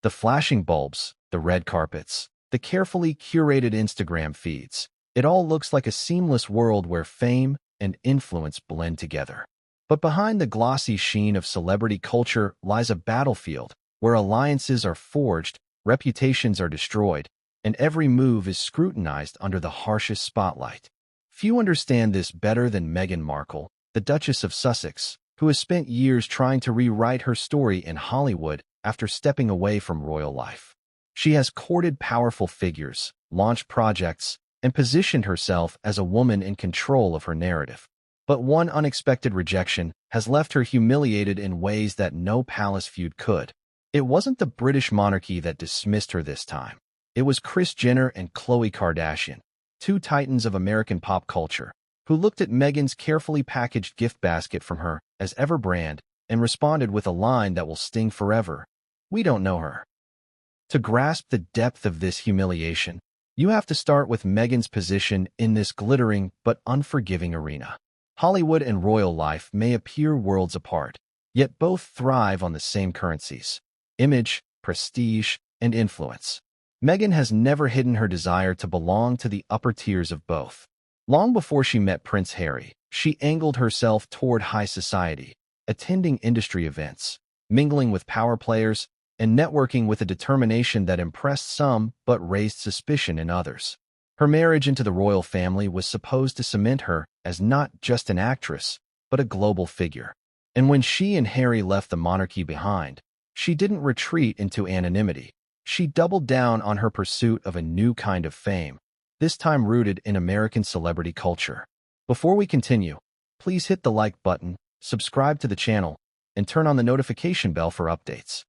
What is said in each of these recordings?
The flashing bulbs, the red carpets, the carefully curated Instagram feeds. It all looks like a seamless world where fame and influence blend together. But behind the glossy sheen of celebrity culture lies a battlefield where alliances are forged, reputations are destroyed, and every move is scrutinized under the harshest spotlight. Few understand this better than Meghan Markle, the Duchess of Sussex, who has spent years trying to rewrite her story in Hollywood after stepping away from royal life. She has courted powerful figures, launched projects, and positioned herself as a woman in control of her narrative. But one unexpected rejection has left her humiliated in ways that no palace feud could. It wasn't the British monarchy that dismissed her this time. It was Kris Jenner and Khloe Kardashian, two titans of American pop culture, who looked at Meghan's carefully packaged gift basket from her as ever brand and responded with a line that will sting forever. "We don't know her." To grasp the depth of this humiliation, you have to start with Meghan's position in this glittering but unforgiving arena. Hollywood and royal life may appear worlds apart, yet both thrive on the same currencies: image, prestige, and influence. Meghan has never hidden her desire to belong to the upper tiers of both. Long before she met Prince Harry, she angled herself toward high society, attending industry events, mingling with power players, and networking with a determination that impressed some but raised suspicion in others. Her marriage into the royal family was supposed to cement her as not just an actress, but a global figure. And when she and Harry left the monarchy behind, she didn't retreat into anonymity. She doubled down on her pursuit of a new kind of fame, this time rooted in American celebrity culture. Before we continue, please hit the like button, subscribe to the channel, and turn on the notification bell for updates.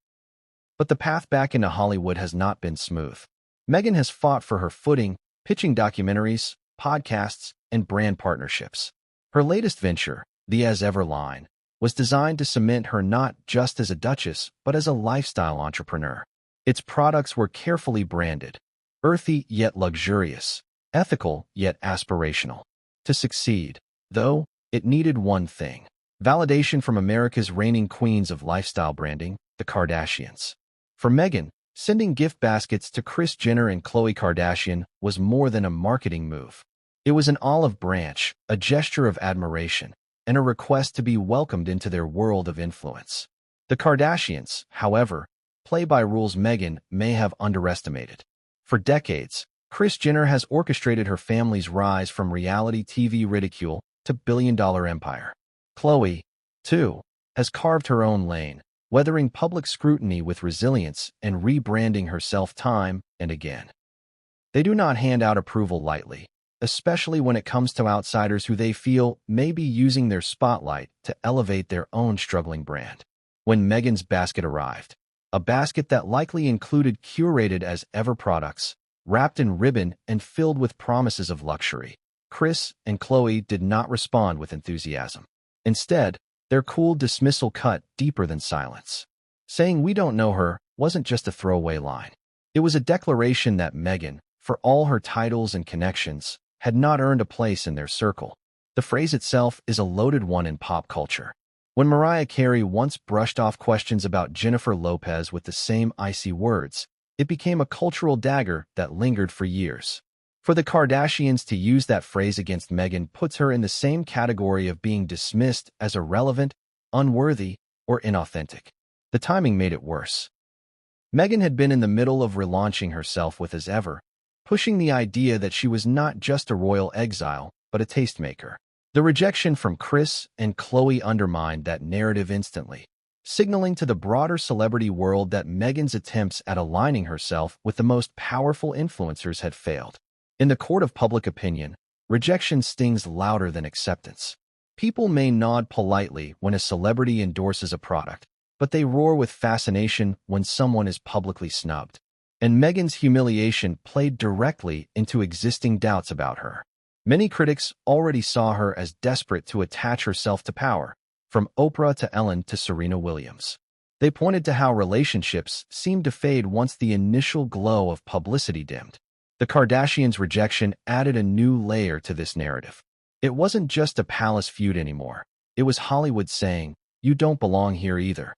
But the path back into Hollywood has not been smooth. Meghan has fought for her footing, pitching documentaries, podcasts, and brand partnerships. Her latest venture, the As Ever line, was designed to cement her not just as a duchess, but as a lifestyle entrepreneur. Its products were carefully branded, earthy yet luxurious, ethical yet aspirational. To succeed, though, it needed one thing: validation from America's reigning queens of lifestyle branding, the Kardashians. For Meghan, sending gift baskets to Kris Jenner and Khloe Kardashian was more than a marketing move. It was an olive branch, a gesture of admiration, and a request to be welcomed into their world of influence. The Kardashians, however, play by rules Meghan may have underestimated. For decades, Kris Jenner has orchestrated her family's rise from reality TV ridicule to billion-dollar empire. Khloe, too, has carved her own lane, weathering public scrutiny with resilience and rebranding herself time and again. They do not hand out approval lightly, especially when it comes to outsiders who they feel may be using their spotlight to elevate their own struggling brand. When Meghan's basket arrived, a basket that likely included curated as ever products, wrapped in ribbon and filled with promises of luxury, Kris and Khloe did not respond with enthusiasm. Instead, their cool dismissal cut deeper than silence. Saying "we don't know her" wasn't just a throwaway line. It was a declaration that Meghan, for all her titles and connections, had not earned a place in their circle. The phrase itself is a loaded one in pop culture. When Mariah Carey once brushed off questions about Jennifer Lopez with the same icy words, it became a cultural dagger that lingered for years. For the Kardashians to use that phrase against Meghan puts her in the same category of being dismissed as irrelevant, unworthy, or inauthentic. The timing made it worse. Meghan had been in the middle of relaunching herself with As Ever, pushing the idea that she was not just a royal exile, but a tastemaker. The rejection from Kris and Khloe undermined that narrative instantly, signaling to the broader celebrity world that Meghan's attempts at aligning herself with the most powerful influencers had failed. In the court of public opinion, rejection stings louder than acceptance. People may nod politely when a celebrity endorses a product, but they roar with fascination when someone is publicly snubbed. And Meghan's humiliation played directly into existing doubts about her. Many critics already saw her as desperate to attach herself to power, from Oprah to Ellen to Serena Williams. They pointed to how relationships seemed to fade once the initial glow of publicity dimmed. The Kardashians' rejection added a new layer to this narrative. It wasn't just a palace feud anymore. It was Hollywood saying, "You don't belong here either."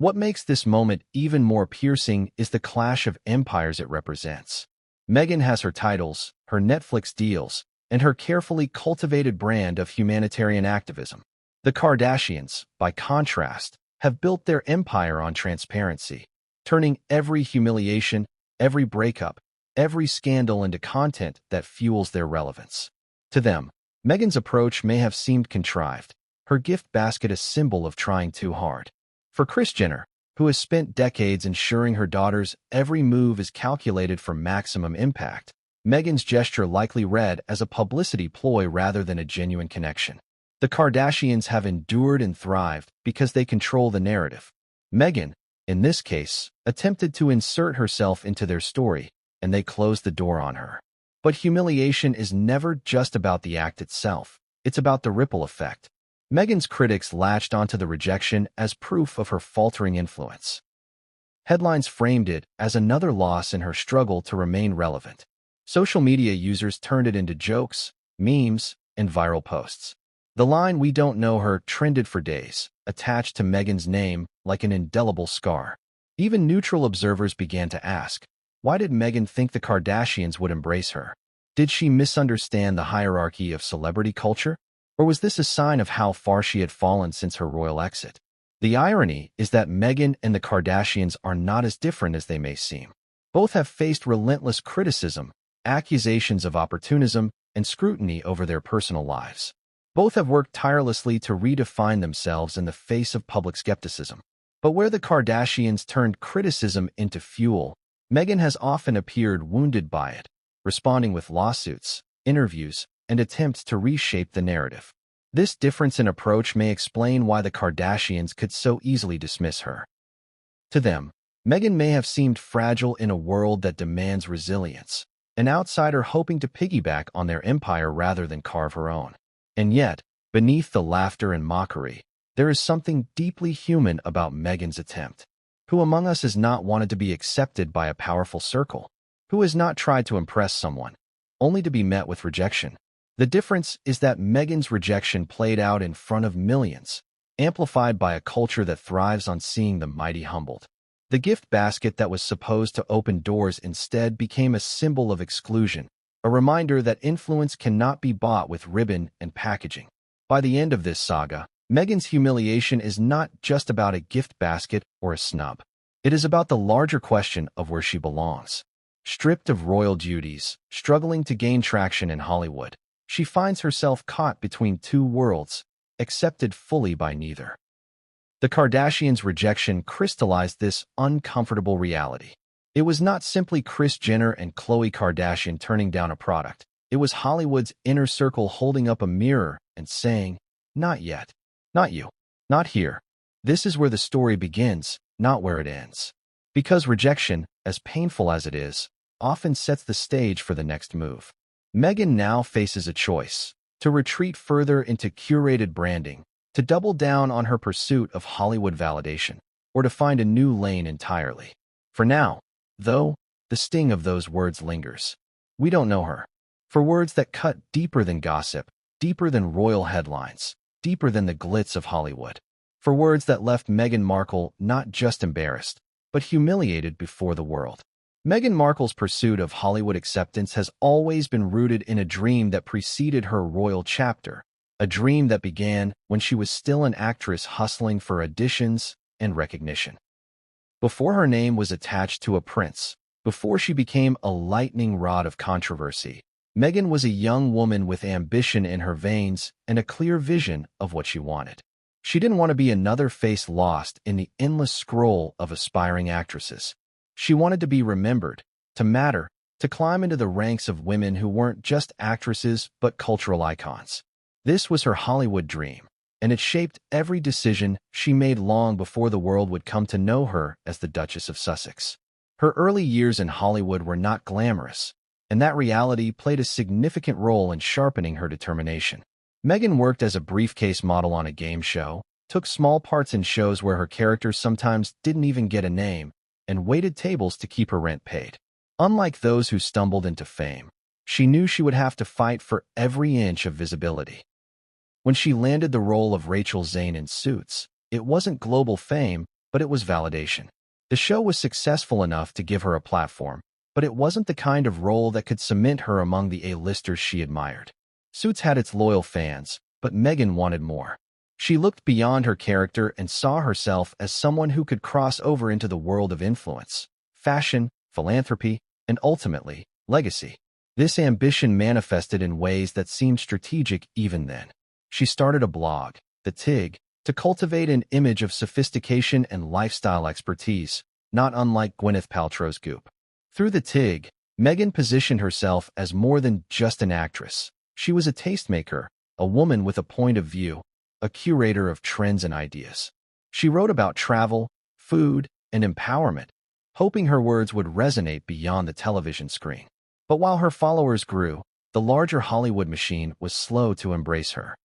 What makes this moment even more piercing is the clash of empires it represents. Meghan has her titles, her Netflix deals, and her carefully cultivated brand of humanitarian activism. The Kardashians, by contrast, have built their empire on transparency, turning every humiliation, every breakup, every scandal into content that fuels their relevance. To them, Meghan's approach may have seemed contrived, her gift basket a symbol of trying too hard. For Kris Jenner, who has spent decades ensuring her daughter's every move is calculated for maximum impact, Meghan's gesture likely read as a publicity ploy rather than a genuine connection. The Kardashians have endured and thrived because they control the narrative. Meghan, in this case, attempted to insert herself into their story, and they closed the door on her. But humiliation is never just about the act itself. It's about the ripple effect. Meghan's critics latched onto the rejection as proof of her faltering influence. Headlines framed it as another loss in her struggle to remain relevant. Social media users turned it into jokes, memes, and viral posts. The line "we don't know her" trended for days, attached to Meghan's name like an indelible scar. Even neutral observers began to ask, why did Meghan think the Kardashians would embrace her? Did she misunderstand the hierarchy of celebrity culture? Or was this a sign of how far she had fallen since her royal exit? The irony is that Meghan and the Kardashians are not as different as they may seem. Both have faced relentless criticism, accusations of opportunism, and scrutiny over their personal lives. Both have worked tirelessly to redefine themselves in the face of public skepticism. But where the Kardashians turned criticism into fuel, Meghan has often appeared wounded by it, responding with lawsuits, interviews, and attempts to reshape the narrative. This difference in approach may explain why the Kardashians could so easily dismiss her. To them, Meghan may have seemed fragile in a world that demands resilience, an outsider hoping to piggyback on their empire rather than carve her own. And yet, beneath the laughter and mockery, there is something deeply human about Meghan's attempt. Who among us has not wanted to be accepted by a powerful circle? Who has not tried to impress someone, only to be met with rejection? The difference is that Meghan's rejection played out in front of millions, amplified by a culture that thrives on seeing the mighty humbled. The gift basket that was supposed to open doors instead became a symbol of exclusion, a reminder that influence cannot be bought with ribbon and packaging. By the end of this saga, Meghan's humiliation is not just about a gift basket or a snub. It is about the larger question of where she belongs. Stripped of royal duties, struggling to gain traction in Hollywood, she finds herself caught between two worlds, accepted fully by neither. The Kardashians' rejection crystallized this uncomfortable reality. It was not simply Kris Jenner and Khloe Kardashian turning down a product. It was Hollywood's inner circle holding up a mirror and saying, "Not yet. Not you. Not here." This is where the story begins, not where it ends. Because rejection, as painful as it is, often sets the stage for the next move. Meghan now faces a choice: to retreat further into curated branding, to double down on her pursuit of Hollywood validation, or to find a new lane entirely. For now, though, the sting of those words lingers. We don't know her. For words that cut deeper than gossip, deeper than royal headlines, deeper than the glitz of Hollywood. For words that left Meghan Markle not just embarrassed, but humiliated before the world. Meghan Markle's pursuit of Hollywood acceptance has always been rooted in a dream that preceded her royal chapter, a dream that began when she was still an actress hustling for auditions and recognition. Before her name was attached to a prince, before she became a lightning rod of controversy, Meghan was a young woman with ambition in her veins and a clear vision of what she wanted. She didn't want to be another face lost in the endless scroll of aspiring actresses. She wanted to be remembered, to matter, to climb into the ranks of women who weren't just actresses but cultural icons. This was her Hollywood dream, and it shaped every decision she made long before the world would come to know her as the Duchess of Sussex. Her early years in Hollywood were not glamorous, and that reality played a significant role in sharpening her determination. Meghan worked as a briefcase model on a game show, took small parts in shows where her characters sometimes didn't even get a name, and waited tables to keep her rent paid. Unlike those who stumbled into fame, she knew she would have to fight for every inch of visibility. When she landed the role of Rachel Zane in Suits, it wasn't global fame, but it was validation. The show was successful enough to give her a platform, but it wasn't the kind of role that could cement her among the A-listers she admired. Suits had its loyal fans, but Meghan wanted more. She looked beyond her character and saw herself as someone who could cross over into the world of influence, fashion, philanthropy, and ultimately, legacy. This ambition manifested in ways that seemed strategic even then. She started a blog, The Tig, to cultivate an image of sophistication and lifestyle expertise, not unlike Gwyneth Paltrow's Goop. Through The Tig, Meghan positioned herself as more than just an actress. She was a tastemaker, a woman with a point of view, a curator of trends and ideas. She wrote about travel, food, and empowerment, hoping her words would resonate beyond the television screen. But while her followers grew, the larger Hollywood machine was slow to embrace her.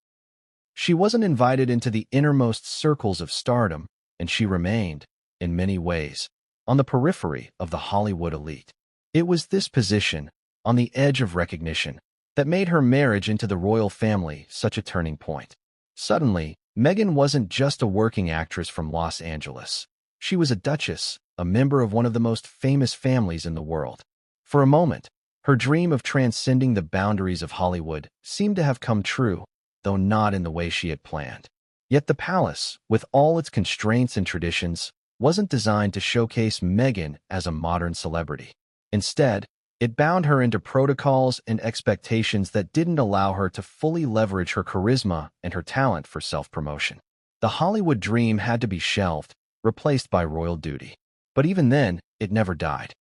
She wasn't invited into the innermost circles of stardom, and she remained, in many ways, on the periphery of the Hollywood elite. It was this position, on the edge of recognition, that made her marriage into the royal family such a turning point. Suddenly, Meghan wasn't just a working actress from Los Angeles. She was a duchess, a member of one of the most famous families in the world. For a moment, her dream of transcending the boundaries of Hollywood seemed to have come true, though not in the way she had planned. Yet the palace, with all its constraints and traditions, wasn't designed to showcase Meghan as a modern celebrity. Instead, it bound her into protocols and expectations that didn't allow her to fully leverage her charisma and her talent for self-promotion. The Hollywood dream had to be shelved, replaced by royal duty. But even then, it never died.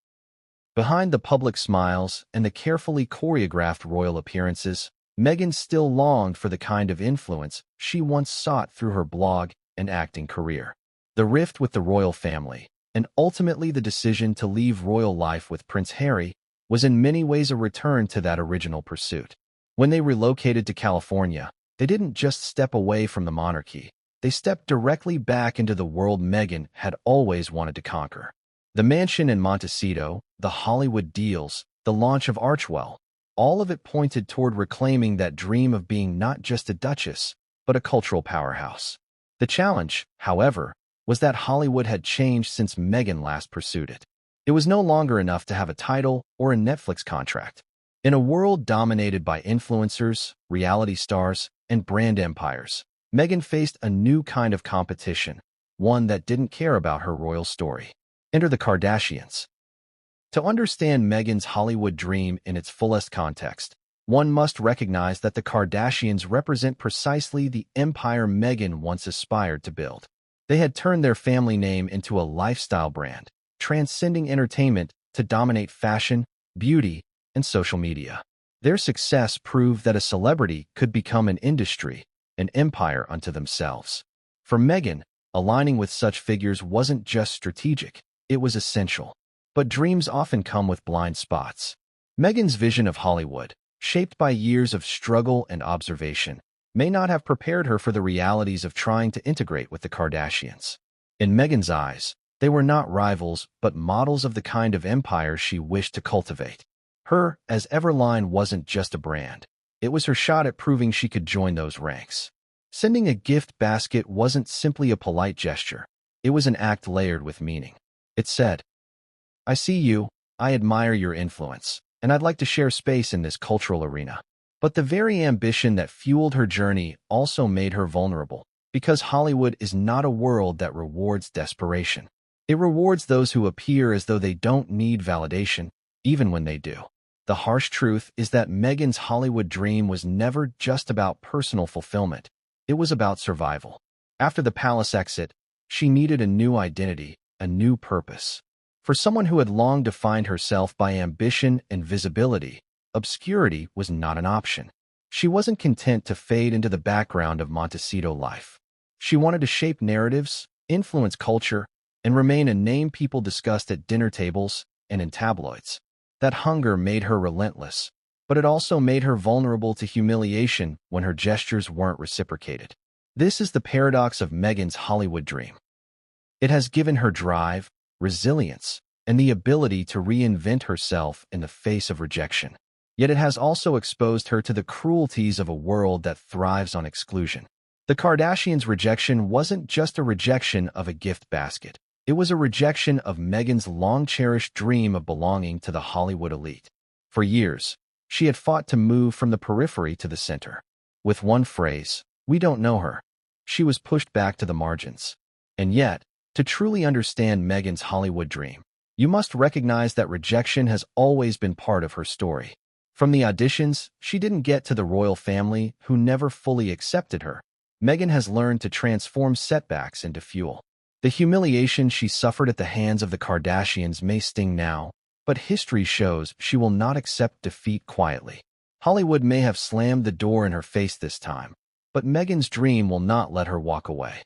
Behind the public smiles and the carefully choreographed royal appearances, Meghan still longed for the kind of influence she once sought through her blog and acting career. The rift with the royal family, and ultimately the decision to leave royal life with Prince Harry, was in many ways a return to that original pursuit. When they relocated to California, they didn't just step away from the monarchy. They stepped directly back into the world Meghan had always wanted to conquer. The mansion in Montecito, the Hollywood deals, the launch of Archewell, all of it pointed toward reclaiming that dream of being not just a duchess, but a cultural powerhouse. The challenge, however, was that Hollywood had changed since Meghan last pursued it. It was no longer enough to have a title or a Netflix contract. In a world dominated by influencers, reality stars, and brand empires, Meghan faced a new kind of competition, one that didn't care about her royal story. Enter the Kardashians. To understand Meghan's Hollywood dream in its fullest context, one must recognize that the Kardashians represent precisely the empire Meghan once aspired to build. They had turned their family name into a lifestyle brand, transcending entertainment to dominate fashion, beauty, and social media. Their success proved that a celebrity could become an industry, an empire unto themselves. For Meghan, aligning with such figures wasn't just strategic, it was essential. But dreams often come with blind spots. Meghan's vision of Hollywood, shaped by years of struggle and observation, may not have prepared her for the realities of trying to integrate with the Kardashians. In Meghan's eyes, they were not rivals, but models of the kind of empire she wished to cultivate. Her, as Everline, wasn't just a brand. It was her shot at proving she could join those ranks. Sending a gift basket wasn't simply a polite gesture. It was an act layered with meaning. It said, "I see you, I admire your influence, and I'd like to share space in this cultural arena." But the very ambition that fueled her journey also made her vulnerable, because Hollywood is not a world that rewards desperation. It rewards those who appear as though they don't need validation, even when they do. The harsh truth is that Meghan's Hollywood dream was never just about personal fulfillment. It was about survival. After the palace exit, she needed a new identity, a new purpose. For someone who had long defined herself by ambition and visibility, obscurity was not an option. She wasn't content to fade into the background of Montecito life. She wanted to shape narratives, influence culture, and remain a name people discussed at dinner tables and in tabloids. That hunger made her relentless, but it also made her vulnerable to humiliation when her gestures weren't reciprocated. This is the paradox of Meghan's Hollywood dream. It has given her drive, resilience, and the ability to reinvent herself in the face of rejection. Yet it has also exposed her to the cruelties of a world that thrives on exclusion. The Kardashians' rejection wasn't just a rejection of a gift basket. It was a rejection of Meghan's long-cherished dream of belonging to the Hollywood elite. For years, she had fought to move from the periphery to the center. With one phrase, "We don't know her," she was pushed back to the margins. And yet, to truly understand Meghan's Hollywood dream, you must recognize that rejection has always been part of her story. From the auditions, she didn't get to the royal family who never fully accepted her. Meghan has learned to transform setbacks into fuel. The humiliation she suffered at the hands of the Kardashians may sting now, but history shows she will not accept defeat quietly. Hollywood may have slammed the door in her face this time, but Meghan's dream will not let her walk away.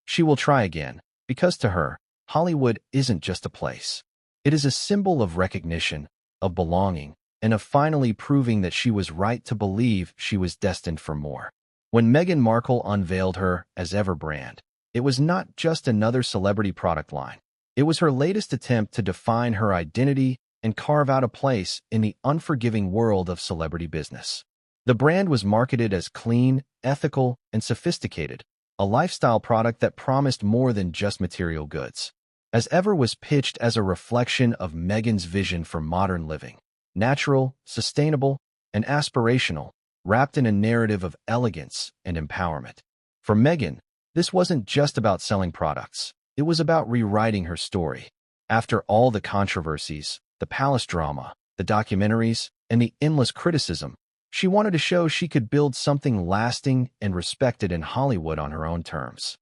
She will try again, because to her, Hollywood isn't just a place. It is a symbol of recognition, of belonging, and of finally proving that she was right to believe she was destined for more. When Meghan Markle unveiled her as Ever brand, it was not just another celebrity product line. It was her latest attempt to define her identity and carve out a place in the unforgiving world of celebrity business. The brand was marketed as clean, ethical, and sophisticated, a lifestyle product that promised more than just material goods. As Ever was pitched as a reflection of Meghan's vision for modern living, natural, sustainable, and aspirational, wrapped in a narrative of elegance and empowerment. For Meghan, this wasn't just about selling products. It was about rewriting her story. After all the controversies, the palace drama, the documentaries, and the endless criticism, she wanted to show she could build something lasting and respected in Hollywood on her own terms.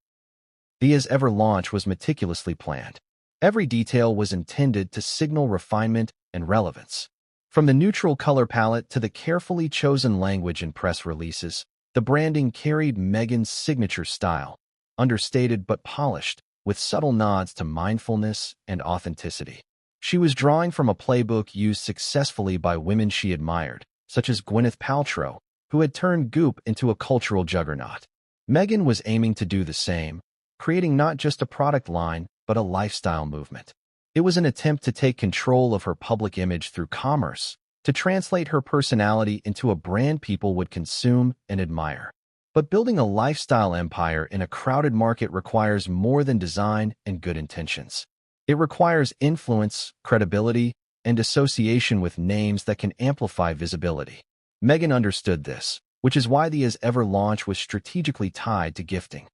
The As Ever launch was meticulously planned. Every detail was intended to signal refinement and relevance. From the neutral color palette to the carefully chosen language in press releases, the branding carried Meghan's signature style, understated but polished, with subtle nods to mindfulness and authenticity. She was drawing from a playbook used successfully by women she admired, such as Gwyneth Paltrow, who had turned Goop into a cultural juggernaut. Meghan was aiming to do the same, creating not just a product line, but a lifestyle movement. It was an attempt to take control of her public image through commerce, to translate her personality into a brand people would consume and admire. But building a lifestyle empire in a crowded market requires more than design and good intentions. It requires influence, credibility, and association with names that can amplify visibility. Meghan understood this, which is why the As Ever launch was strategically tied to gifting.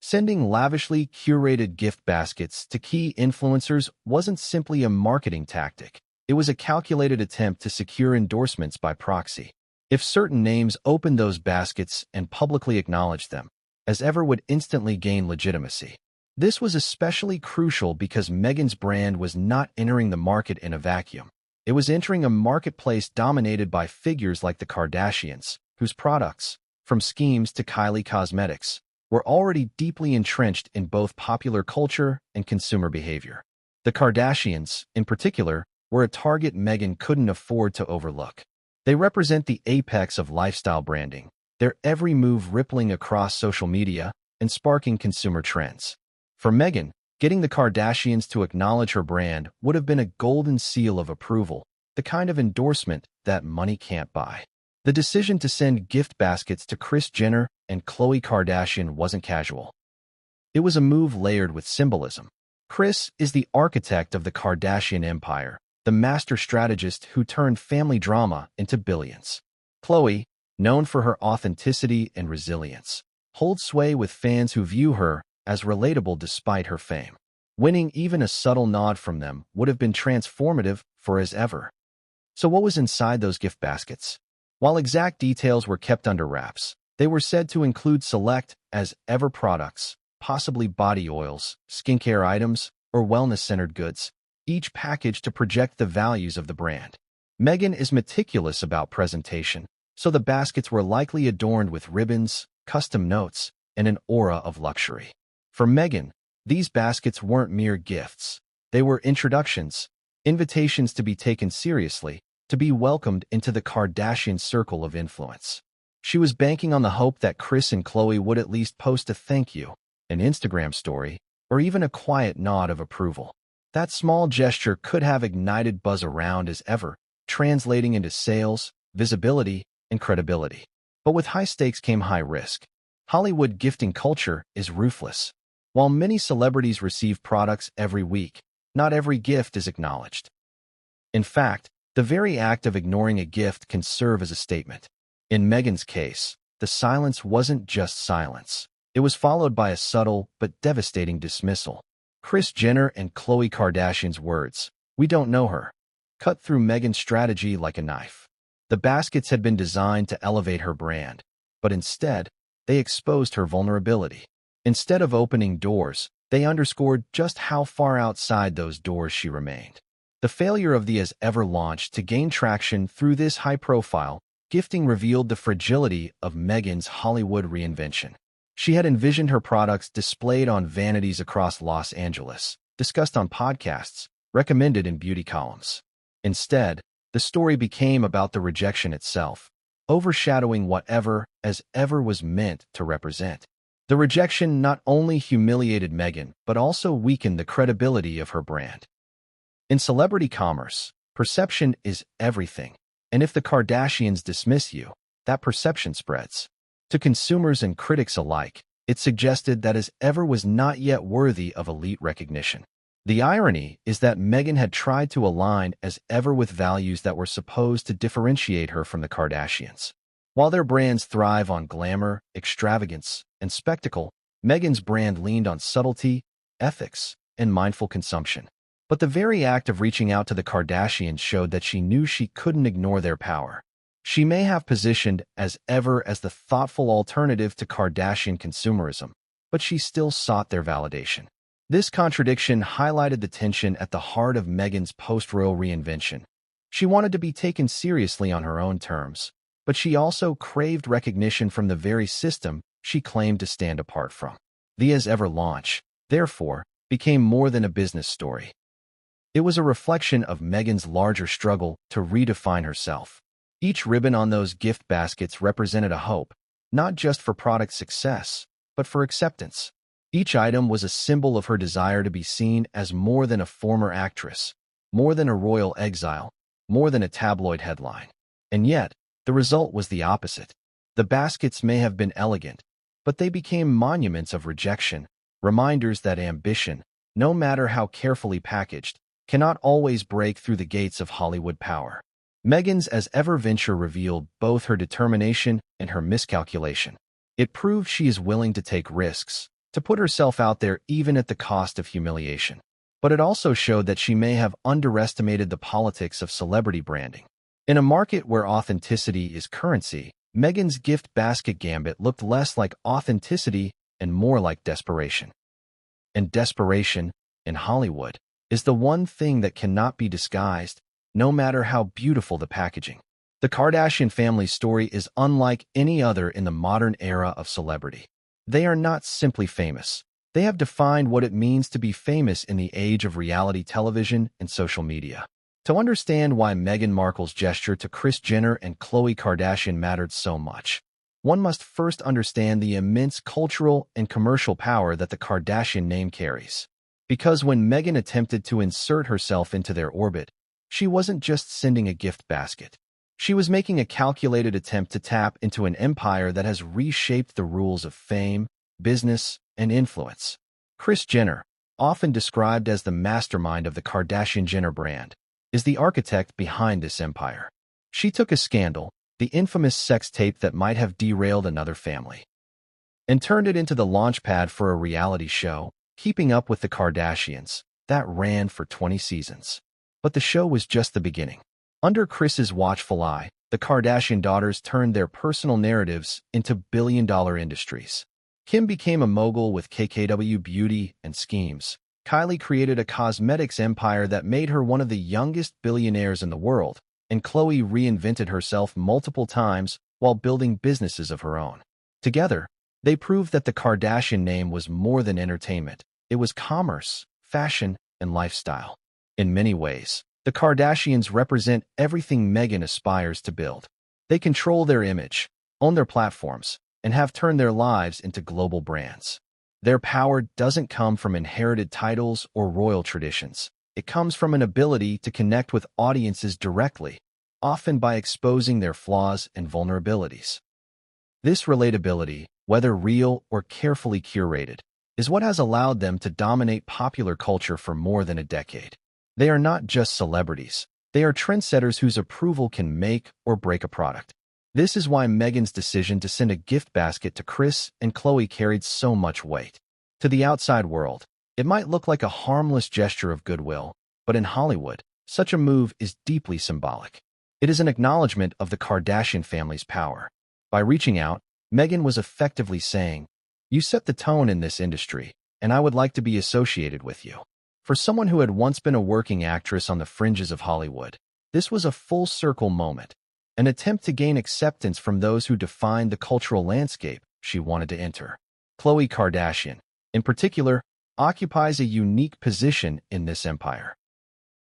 Sending lavishly curated gift baskets to key influencers wasn't simply a marketing tactic. It was a calculated attempt to secure endorsements by proxy. If certain names opened those baskets and publicly acknowledged them, As Ever would instantly gain legitimacy. This was especially crucial because Meghan's brand was not entering the market in a vacuum. It was entering a marketplace dominated by figures like the Kardashians, whose products, from schemes to Kylie Cosmetics, were already deeply entrenched in both popular culture and consumer behavior. The Kardashians, in particular, were a target Meghan couldn't afford to overlook. They represent the apex of lifestyle branding, their every move rippling across social media and sparking consumer trends. For Meghan, getting the Kardashians to acknowledge her brand would have been a golden seal of approval, the kind of endorsement that money can't buy. The decision to send gift baskets to Kris Jenner and Khloe Kardashian wasn't casual. It was a move layered with symbolism. Kris is the architect of the Kardashian empire, the master strategist who turned family drama into billions. Khloe, known for her authenticity and resilience, holds sway with fans who view her as relatable despite her fame. Winning even a subtle nod from them would have been transformative for As Ever. So what was inside those gift baskets? While exact details were kept under wraps, they were said to include select As Ever products, possibly body oils, skincare items, or wellness-centered goods, each packaged to project the values of the brand. Meghan is meticulous about presentation, so the baskets were likely adorned with ribbons, custom notes, and an aura of luxury. For Meghan, these baskets weren't mere gifts. They were introductions, invitations to be taken seriously, to be welcomed into the Kardashian circle of influence. She was banking on the hope that Kris and Khloe would at least post a thank you, an Instagram story, or even a quiet nod of approval. That small gesture could have ignited buzz around As Ever, translating into sales, visibility, and credibility. But with high stakes came high risk. Hollywood gifting culture is ruthless. While many celebrities receive products every week, not every gift is acknowledged. In fact, the very act of ignoring a gift can serve as a statement. In Meghan's case, the silence wasn't just silence. It was followed by a subtle but devastating dismissal. Kris Jenner and Khloe Kardashian's words, "We don't know her," cut through Meghan's strategy like a knife. The baskets had been designed to elevate her brand, but instead, they exposed her vulnerability. Instead of opening doors, they underscored just how far outside those doors she remained. The failure of the As Ever launch to gain traction through this high-profile gifting revealed the fragility of Meghan's Hollywood reinvention. She had envisioned her products displayed on vanities across Los Angeles, discussed on podcasts, recommended in beauty columns. Instead, the story became about the rejection itself, overshadowing whatever As Ever was meant to represent. The rejection not only humiliated Meghan, but also weakened the credibility of her brand. In celebrity commerce, perception is everything, and if the Kardashians dismiss you, that perception spreads. To consumers and critics alike, it suggested that As Ever was not yet worthy of elite recognition. The irony is that Meghan had tried to align As Ever with values that were supposed to differentiate her from the Kardashians. While their brands thrive on glamour, extravagance, and spectacle, Meghan's brand leaned on subtlety, ethics, and mindful consumption. But the very act of reaching out to the Kardashians showed that she knew she couldn't ignore their power. She may have positioned As Ever as the thoughtful alternative to Kardashian consumerism, but she still sought their validation. This contradiction highlighted the tension at the heart of Meghan's post-royal reinvention. She wanted to be taken seriously on her own terms, but she also craved recognition from the very system she claimed to stand apart from. The As Ever launch, therefore, became more than a business story. It was a reflection of Meghan's larger struggle to redefine herself. Each ribbon on those gift baskets represented a hope, not just for product success, but for acceptance. Each item was a symbol of her desire to be seen as more than a former actress, more than a royal exile, more than a tabloid headline. And yet, the result was the opposite. The baskets may have been elegant, but they became monuments of rejection, reminders that ambition, no matter how carefully packaged, cannot always break through the gates of Hollywood power. Meghan's As Ever venture revealed both her determination and her miscalculation. It proved she is willing to take risks, to put herself out there even at the cost of humiliation. But it also showed that she may have underestimated the politics of celebrity branding. In a market where authenticity is currency, Meghan's gift basket gambit looked less like authenticity and more like desperation. And desperation, in Hollywood, is the one thing that cannot be disguised, no matter how beautiful the packaging. The Kardashian family's story is unlike any other in the modern era of celebrity. They are not simply famous. They have defined what it means to be famous in the age of reality television and social media. To understand why Meghan Markle's gesture to Kris Jenner and Khloe Kardashian mattered so much, one must first understand the immense cultural and commercial power that the Kardashian name carries. Because when Meghan attempted to insert herself into their orbit, she wasn't just sending a gift basket. She was making a calculated attempt to tap into an empire that has reshaped the rules of fame, business, and influence. Kris Jenner, often described as the mastermind of the Kardashian-Jenner brand, is the architect behind this empire. She took a scandal, the infamous sex tape that might have derailed another family, and turned it into the launchpad for a reality show, Keeping Up with the Kardashians, that ran for 20 seasons. But the show was just the beginning. Under Kris's watchful eye, the Kardashian daughters turned their personal narratives into billion-dollar industries. Kim became a mogul with KKW Beauty and Schemes. Kylie created a cosmetics empire that made her one of the youngest billionaires in the world, and Khloe reinvented herself multiple times while building businesses of her own. Together, they proved that the Kardashian name was more than entertainment. It was commerce, fashion, and lifestyle. In many ways, the Kardashians represent everything Meghan aspires to build. They control their image, own their platforms, and have turned their lives into global brands. Their power doesn't come from inherited titles or royal traditions. It comes from an ability to connect with audiences directly, often by exposing their flaws and vulnerabilities. This relatability, whether real or carefully curated, is what has allowed them to dominate popular culture for more than a decade. They are not just celebrities. They are trendsetters whose approval can make or break a product. This is why Meghan's decision to send a gift basket to Kris and Khloe carried so much weight. To the outside world, it might look like a harmless gesture of goodwill, but in Hollywood, such a move is deeply symbolic. It is an acknowledgement of the Kardashian family's power. By reaching out, Meghan was effectively saying, "You set the tone in this industry, and I would like to be associated with you." For someone who had once been a working actress on the fringes of Hollywood, this was a full-circle moment, an attempt to gain acceptance from those who defined the cultural landscape she wanted to enter. Khloe Kardashian, in particular, occupies a unique position in this empire.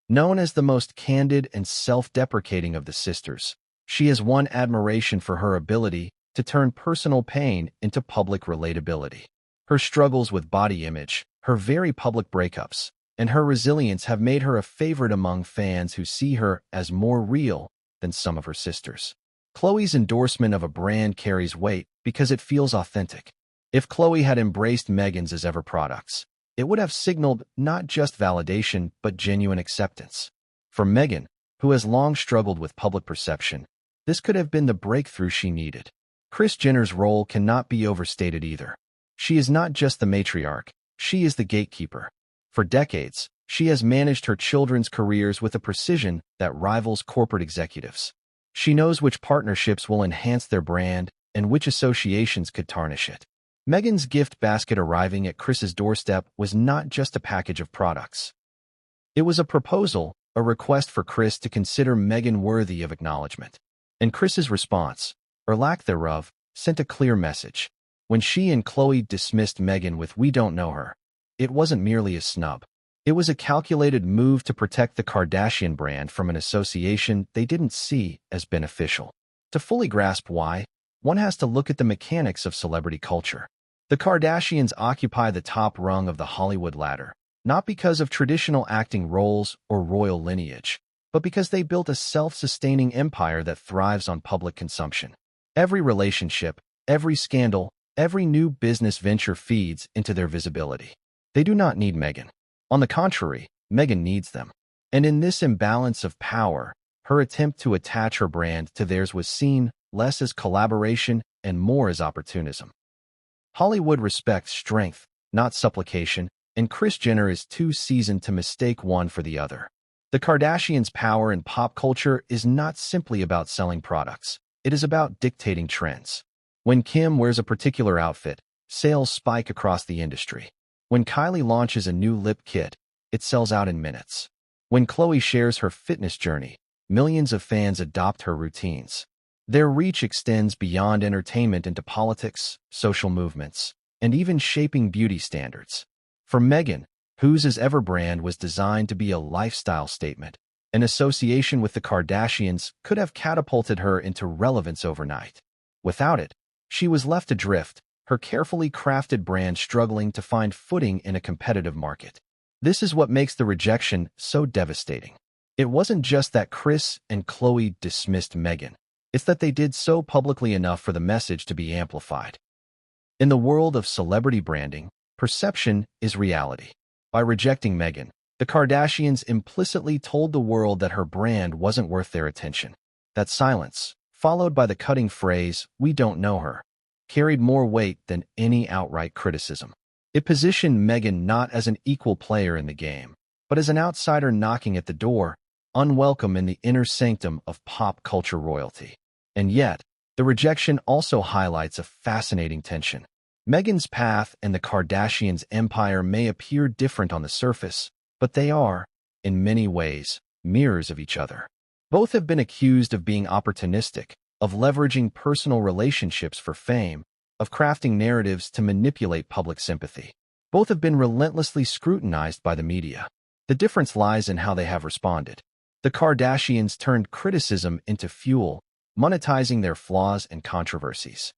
Known as the most candid and self-deprecating of the sisters, she has won admiration for her ability to turn personal pain into public relatability. Her struggles with body image, her very public breakups, and her resilience have made her a favorite among fans who see her as more real than some of her sisters. Khloe's endorsement of a brand carries weight because it feels authentic. If Khloe had embraced Meghan's as ever products, it would have signaled not just validation but genuine acceptance. For Meghan, who has long struggled with public perception, this could have been the breakthrough she needed. Kris Jenner's role cannot be overstated either. She is not just the matriarch, she is the gatekeeper. For decades, she has managed her children's careers with a precision that rivals corporate executives. She knows which partnerships will enhance their brand and which associations could tarnish it. Meghan's gift basket arriving at Kris's doorstep was not just a package of products. It was a proposal, a request for Kris to consider Meghan worthy of acknowledgement. And Kris's response, or lack thereof, sent a clear message. When she and Khloe dismissed Meghan with "We don't know her," it wasn't merely a snub. It was a calculated move to protect the Kardashian brand from an association they didn't see as beneficial. To fully grasp why, one has to look at the mechanics of celebrity culture. The Kardashians occupy the top rung of the Hollywood ladder, not because of traditional acting roles or royal lineage, but because they built a self-sustaining empire that thrives on public consumption. Every relationship, every scandal, every new business venture feeds into their visibility. They do not need Meghan. On the contrary, Meghan needs them. And in this imbalance of power, her attempt to attach her brand to theirs was seen less as collaboration and more as opportunism. Hollywood respects strength, not supplication, and Kris Jenner is too seasoned to mistake one for the other. The Kardashians' power in pop culture is not simply about selling products. It is about dictating trends. When Kim wears a particular outfit, sales spike across the industry. When Kylie launches a new lip kit, it sells out in minutes. When Khloe shares her fitness journey, millions of fans adopt her routines. Their reach extends beyond entertainment into politics, social movements, and even shaping beauty standards. For Meghan, whose as ever brand was designed to be a lifestyle statement, an association with the Kardashians could have catapulted her into relevance overnight. Without it, she was left adrift, her carefully crafted brand struggling to find footing in a competitive market. This is what makes the rejection so devastating. It wasn't just that Kris and Khloe dismissed Meghan. It's that they did so publicly enough for the message to be amplified. In the world of celebrity branding, perception is reality. By rejecting Meghan, the Kardashians implicitly told the world that her brand wasn't worth their attention. That silence, followed by the cutting phrase, "We don't know her," carried more weight than any outright criticism. It positioned Meghan not as an equal player in the game, but as an outsider knocking at the door, unwelcome in the inner sanctum of pop culture royalty. And yet, the rejection also highlights a fascinating tension. Meghan's path and the Kardashians' empire may appear different on the surface, but they are, in many ways, mirrors of each other. Both have been accused of being opportunistic, of leveraging personal relationships for fame, of crafting narratives to manipulate public sympathy. Both have been relentlessly scrutinized by the media. The difference lies in how they have responded. The Kardashians turned criticism into fuel, monetizing their flaws and controversies.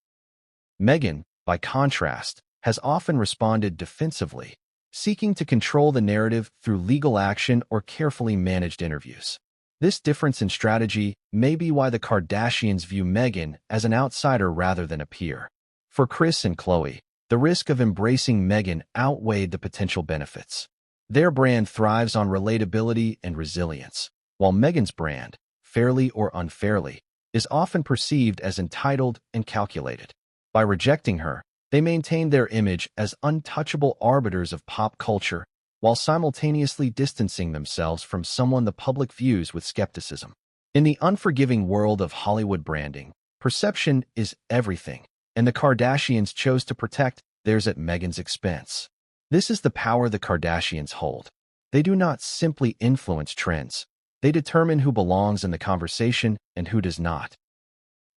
Meghan, by contrast, has often responded defensively, seeking to control the narrative through legal action or carefully managed interviews. This difference in strategy may be why the Kardashians view Meghan as an outsider rather than a peer. For Kris and Khloe, the risk of embracing Meghan outweighed the potential benefits. Their brand thrives on relatability and resilience, while Meghan's brand, fairly or unfairly, is often perceived as entitled and calculated. By rejecting her, they maintain their image as untouchable arbiters of pop culture while simultaneously distancing themselves from someone the public views with skepticism. In the unforgiving world of Hollywood branding, perception is everything, and the Kardashians chose to protect theirs at Meghan's expense. This is the power the Kardashians hold. They do not simply influence trends. They determine who belongs in the conversation and who does not.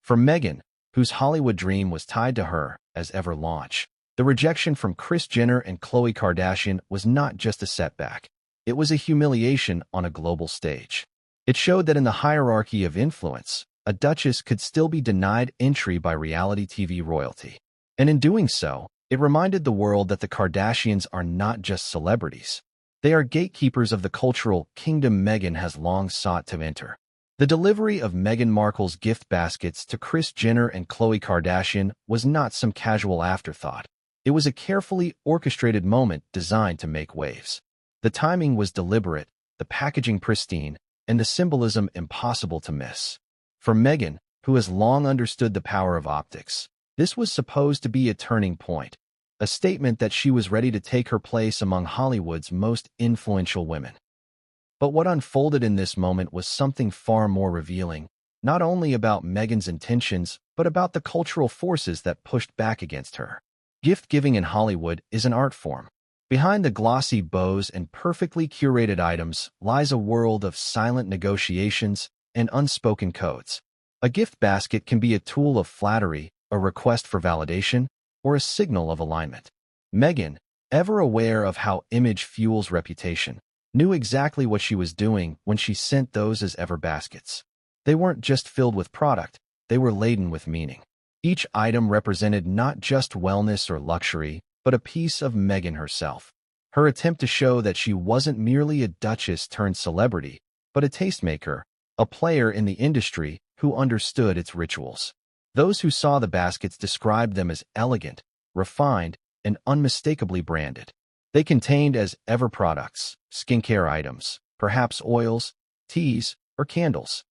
For Meghan, whose Hollywood dream was tied to her as ever launch, the rejection from Kris Jenner and Khloe Kardashian was not just a setback. It was a humiliation on a global stage. It showed that in the hierarchy of influence, a duchess could still be denied entry by reality TV royalty. And in doing so, it reminded the world that the Kardashians are not just celebrities. They are gatekeepers of the cultural kingdom Meghan has long sought to enter. The delivery of Meghan Markle's gift baskets to Kris Jenner and Khloe Kardashian was not some casual afterthought. It was a carefully orchestrated moment designed to make waves. The timing was deliberate, the packaging pristine, and the symbolism impossible to miss. For Meghan, who has long understood the power of optics, this was supposed to be a turning point, a statement that she was ready to take her place among Hollywood's most influential women. But what unfolded in this moment was something far more revealing, not only about Meghan's intentions, but about the cultural forces that pushed back against her. Gift-giving in Hollywood is an art form. Behind the glossy bows and perfectly curated items lies a world of silent negotiations and unspoken codes. A gift basket can be a tool of flattery, a request for validation, or a signal of alignment. Meghan, ever aware of how image fuels reputation, knew exactly what she was doing when she sent those as ever baskets. They weren't just filled with product, they were laden with meaning. Each item represented not just wellness or luxury, but a piece of Meghan herself. Her attempt to show that she wasn't merely a duchess turned celebrity, but a tastemaker, a player in the industry who understood its rituals. Those who saw the baskets described them as elegant, refined, and unmistakably branded. They contained as ever products, skincare items, perhaps oils, teas, or candles,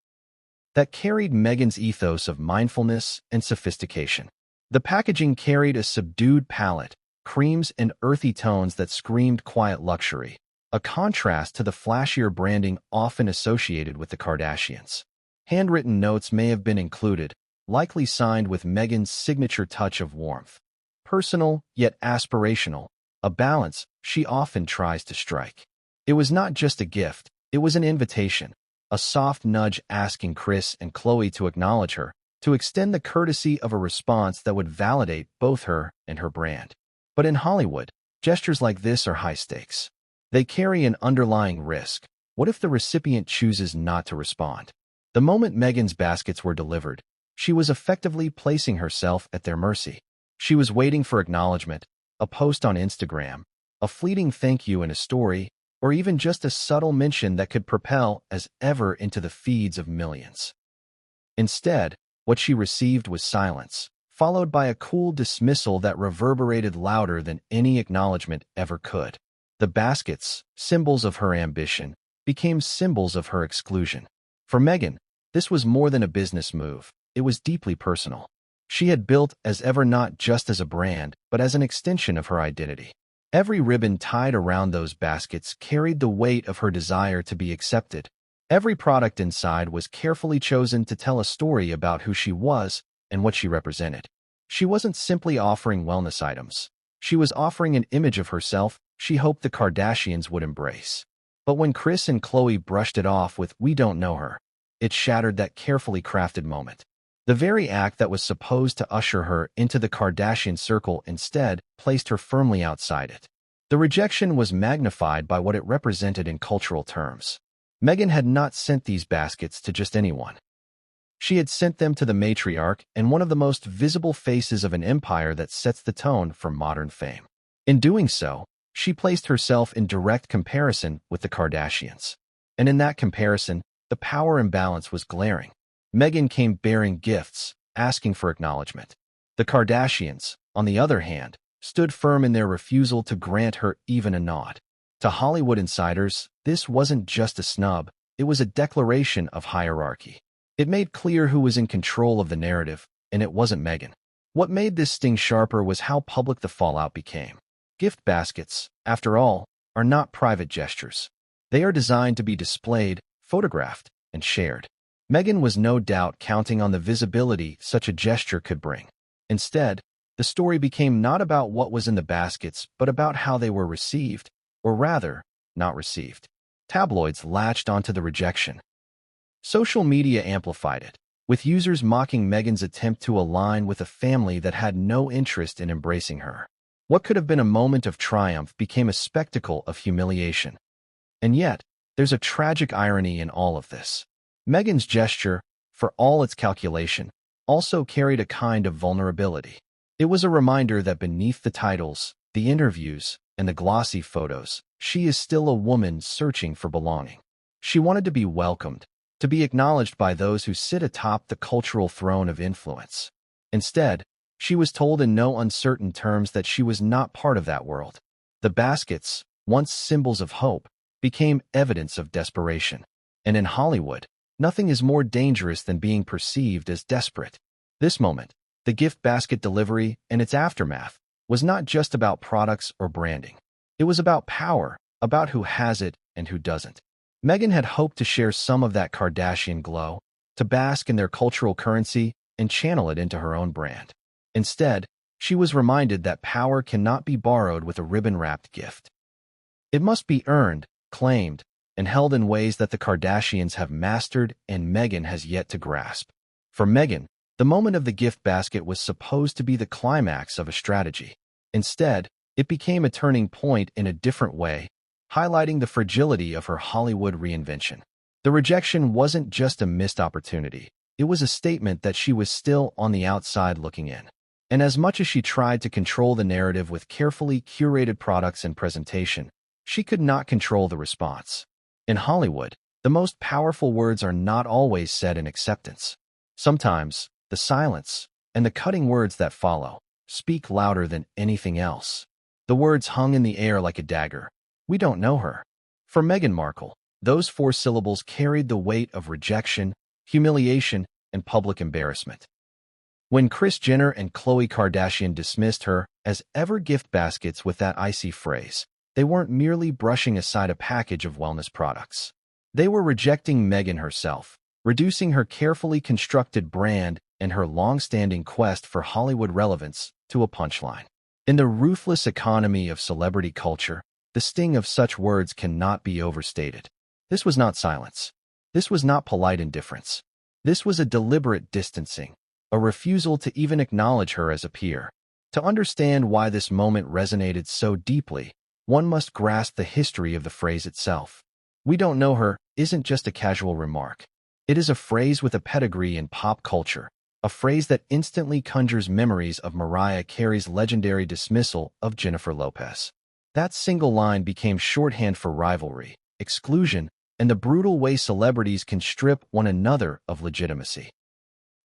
that carried Meghan's ethos of mindfulness and sophistication. The packaging carried a subdued palette, creams and earthy tones that screamed quiet luxury, a contrast to the flashier branding often associated with the Kardashians. Handwritten notes may have been included, likely signed with Meghan's signature touch of warmth. Personal, yet aspirational, a balance she often tries to strike. It was not just a gift, it was an invitation, a soft nudge asking Kris and Khloe to acknowledge her, to extend the courtesy of a response that would validate both her and her brand. But in Hollywood, gestures like this are high stakes. They carry an underlying risk. What if the recipient chooses not to respond? The moment Meghan's baskets were delivered, she was effectively placing herself at their mercy. She was waiting for acknowledgement, a post on Instagram, a fleeting thank you in a story, or even just a subtle mention that could propel as ever into the feeds of millions. Instead, what she received was silence, followed by a cool dismissal that reverberated louder than any acknowledgement ever could. The baskets, symbols of her ambition, became symbols of her exclusion. For Meghan, this was more than a business move. It was deeply personal. She had built as ever not just as a brand, but as an extension of her identity. Every ribbon tied around those baskets carried the weight of her desire to be accepted. Every product inside was carefully chosen to tell a story about who she was and what she represented. She wasn't simply offering wellness items. She was offering an image of herself she hoped the Kardashians would embrace. But when Kris and Khloe brushed it off with "we don't know her," it shattered that carefully crafted moment. The very act that was supposed to usher her into the Kardashian circle instead placed her firmly outside it. The rejection was magnified by what it represented in cultural terms. Meghan had not sent these baskets to just anyone. She had sent them to the matriarch and one of the most visible faces of an empire that sets the tone for modern fame. In doing so, she placed herself in direct comparison with the Kardashians. And in that comparison, the power imbalance was glaring. Meghan came bearing gifts, asking for acknowledgement. The Kardashians, on the other hand, stood firm in their refusal to grant her even a nod. To Hollywood insiders, this wasn't just a snub, it was a declaration of hierarchy. It made clear who was in control of the narrative, and it wasn't Meghan. What made this sting sharper was how public the fallout became. Gift baskets, after all, are not private gestures. They are designed to be displayed, photographed, and shared. Meghan was no doubt counting on the visibility such a gesture could bring. Instead, the story became not about what was in the baskets, but about how they were received, or rather, not received. Tabloids latched onto the rejection. Social media amplified it, with users mocking Meghan's attempt to align with a family that had no interest in embracing her. What could have been a moment of triumph became a spectacle of humiliation. And yet, there's a tragic irony in all of this. Meghan's gesture, for all its calculation, also carried a kind of vulnerability. It was a reminder that beneath the titles, the interviews, and the glossy photos, she is still a woman searching for belonging. She wanted to be welcomed, to be acknowledged by those who sit atop the cultural throne of influence. Instead, she was told in no uncertain terms that she was not part of that world. The baskets, once symbols of hope, became evidence of desperation. And in Hollywood, nothing is more dangerous than being perceived as desperate. This moment, the gift basket delivery and its aftermath, was not just about products or branding. It was about power, about who has it and who doesn't. Meghan had hoped to share some of that Kardashian glow, to bask in their cultural currency and channel it into her own brand. Instead, she was reminded that power cannot be borrowed with a ribbon-wrapped gift. It must be earned, claimed, and held in ways that the Kardashians have mastered and Meghan has yet to grasp. For Meghan, the moment of the gift basket was supposed to be the climax of a strategy. Instead, it became a turning point in a different way, highlighting the fragility of her Hollywood reinvention. The rejection wasn't just a missed opportunity. It was a statement that she was still on the outside looking in. And as much as she tried to control the narrative with carefully curated products and presentation, she could not control the response. In Hollywood, the most powerful words are not always said in acceptance. Sometimes, the silence, and the cutting words that follow, speak louder than anything else. The words hung in the air like a dagger. We don't know her. For Meghan Markle, those 4 syllables carried the weight of rejection, humiliation, and public embarrassment. When Kris Jenner and Khloe Kardashian dismissed her as ever gift baskets with that icy phrase, they weren't merely brushing aside a package of wellness products. They were rejecting Meghan herself, reducing her carefully constructed brand and her long-standing quest for Hollywood relevance to a punchline. In the ruthless economy of celebrity culture, the sting of such words cannot be overstated. This was not silence. This was not polite indifference. This was a deliberate distancing, a refusal to even acknowledge her as a peer. To understand why this moment resonated so deeply, one must grasp the history of the phrase itself. "We don't know her" isn't just a casual remark. It is a phrase with a pedigree in pop culture, a phrase that instantly conjures memories of Mariah Carey's legendary dismissal of Jennifer Lopez. That single line became shorthand for rivalry, exclusion, and the brutal way celebrities can strip one another of legitimacy.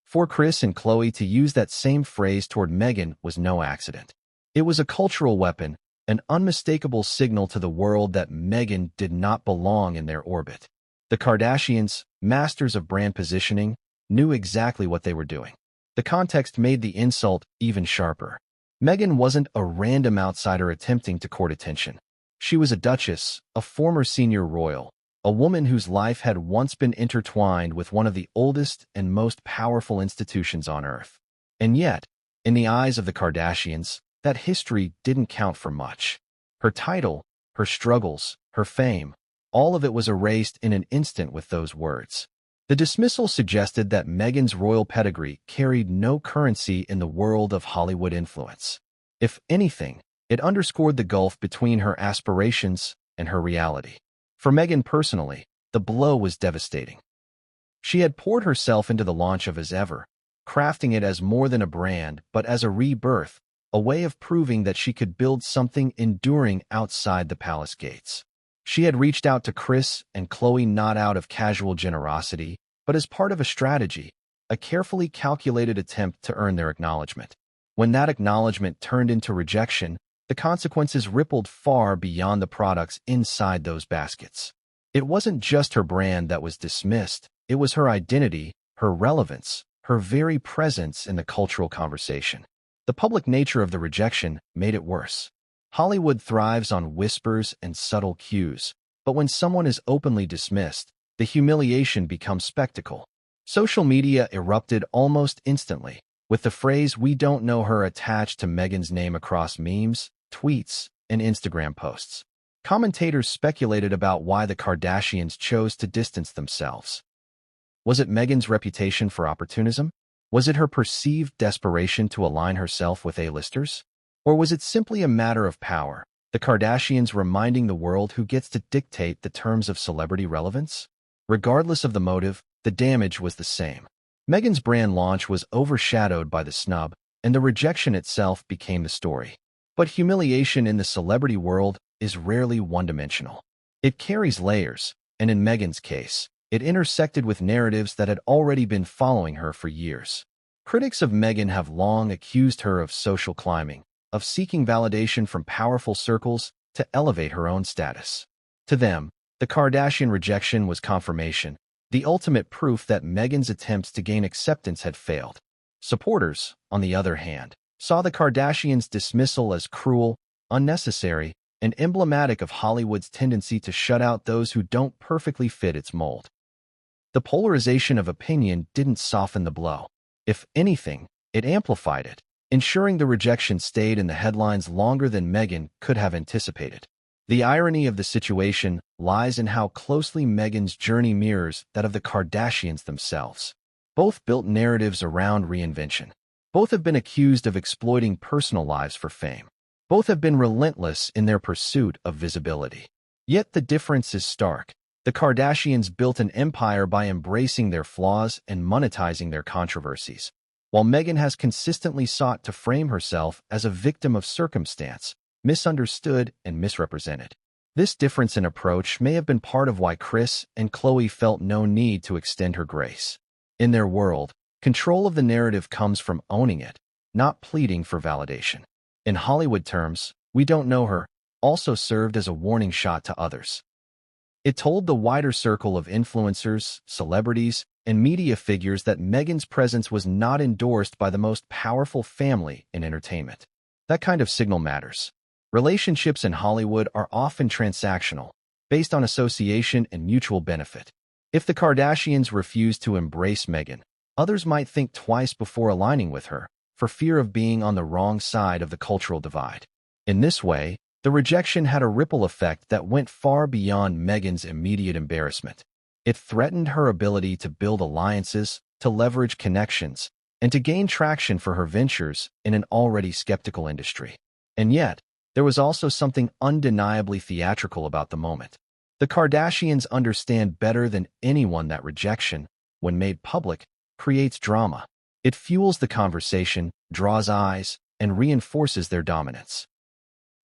For Kris and Khloe to use that same phrase toward Meghan was no accident. It was a cultural weapon, an unmistakable signal to the world that Meghan did not belong in their orbit. The Kardashians, masters of brand positioning, knew exactly what they were doing. The context made the insult even sharper. Meghan wasn't a random outsider attempting to court attention. She was a duchess, a former senior royal, a woman whose life had once been intertwined with one of the oldest and most powerful institutions on Earth. And yet, in the eyes of the Kardashians, that history didn't count for much. Her title, her struggles, her fame, all of it was erased in an instant with those words. The dismissal suggested that Meghan's royal pedigree carried no currency in the world of Hollywood influence. If anything, it underscored the gulf between her aspirations and her reality. For Meghan personally, the blow was devastating. She had poured herself into the launch of As Ever, crafting it as more than a brand but as a rebirth, a way of proving that she could build something enduring outside the palace gates. She had reached out to Kris and Khloe not out of casual generosity, but as part of a strategy, a carefully calculated attempt to earn their acknowledgement. When that acknowledgement turned into rejection, the consequences rippled far beyond the products inside those baskets. It wasn't just her brand that was dismissed, it was her identity, her relevance, her very presence in the cultural conversation. The public nature of the rejection made it worse. Hollywood thrives on whispers and subtle cues, but when someone is openly dismissed, the humiliation becomes spectacle. Social media erupted almost instantly, with the phrase "we don't know her" attached to Meghan's name across memes, tweets, and Instagram posts. Commentators speculated about why the Kardashians chose to distance themselves. Was it Meghan's reputation for opportunism? Was it her perceived desperation to align herself with A-listers? Or was it simply a matter of power, the Kardashians reminding the world who gets to dictate the terms of celebrity relevance? Regardless of the motive, the damage was the same. Meghan's brand launch was overshadowed by the snub, and the rejection itself became the story. But humiliation in the celebrity world is rarely one-dimensional. It carries layers, and in Meghan's case, it intersected with narratives that had already been following her for years. Critics of Meghan have long accused her of social climbing, of seeking validation from powerful circles to elevate her own status. To them, the Kardashian rejection was confirmation, the ultimate proof that Meghan's attempts to gain acceptance had failed. Supporters, on the other hand, saw the Kardashians' dismissal as cruel, unnecessary, and emblematic of Hollywood's tendency to shut out those who don't perfectly fit its mold. The polarization of opinion didn't soften the blow. If anything, it amplified it, ensuring the rejection stayed in the headlines longer than Meghan could have anticipated. The irony of the situation lies in how closely Meghan's journey mirrors that of the Kardashians themselves. Both built narratives around reinvention. Both have been accused of exploiting personal lives for fame. Both have been relentless in their pursuit of visibility. Yet the difference is stark. The Kardashians built an empire by embracing their flaws and monetizing their controversies, while Meghan has consistently sought to frame herself as a victim of circumstance, misunderstood and misrepresented. This difference in approach may have been part of why Kris and Khloe felt no need to extend her grace. In their world, control of the narrative comes from owning it, not pleading for validation. In Hollywood terms, "we don't know her" also served as a warning shot to others. It told the wider circle of influencers, celebrities, and media figures that Meghan's presence was not endorsed by the most powerful family in entertainment. That kind of signal matters. Relationships in Hollywood are often transactional, based on association and mutual benefit. If the Kardashians refuse to embrace Meghan, others might think twice before aligning with her, for fear of being on the wrong side of the cultural divide. In this way, the rejection had a ripple effect that went far beyond Meghan's immediate embarrassment. It threatened her ability to build alliances, to leverage connections, and to gain traction for her ventures in an already skeptical industry. And yet, there was also something undeniably theatrical about the moment. The Kardashians understand better than anyone that rejection, when made public, creates drama. It fuels the conversation, draws eyes, and reinforces their dominance.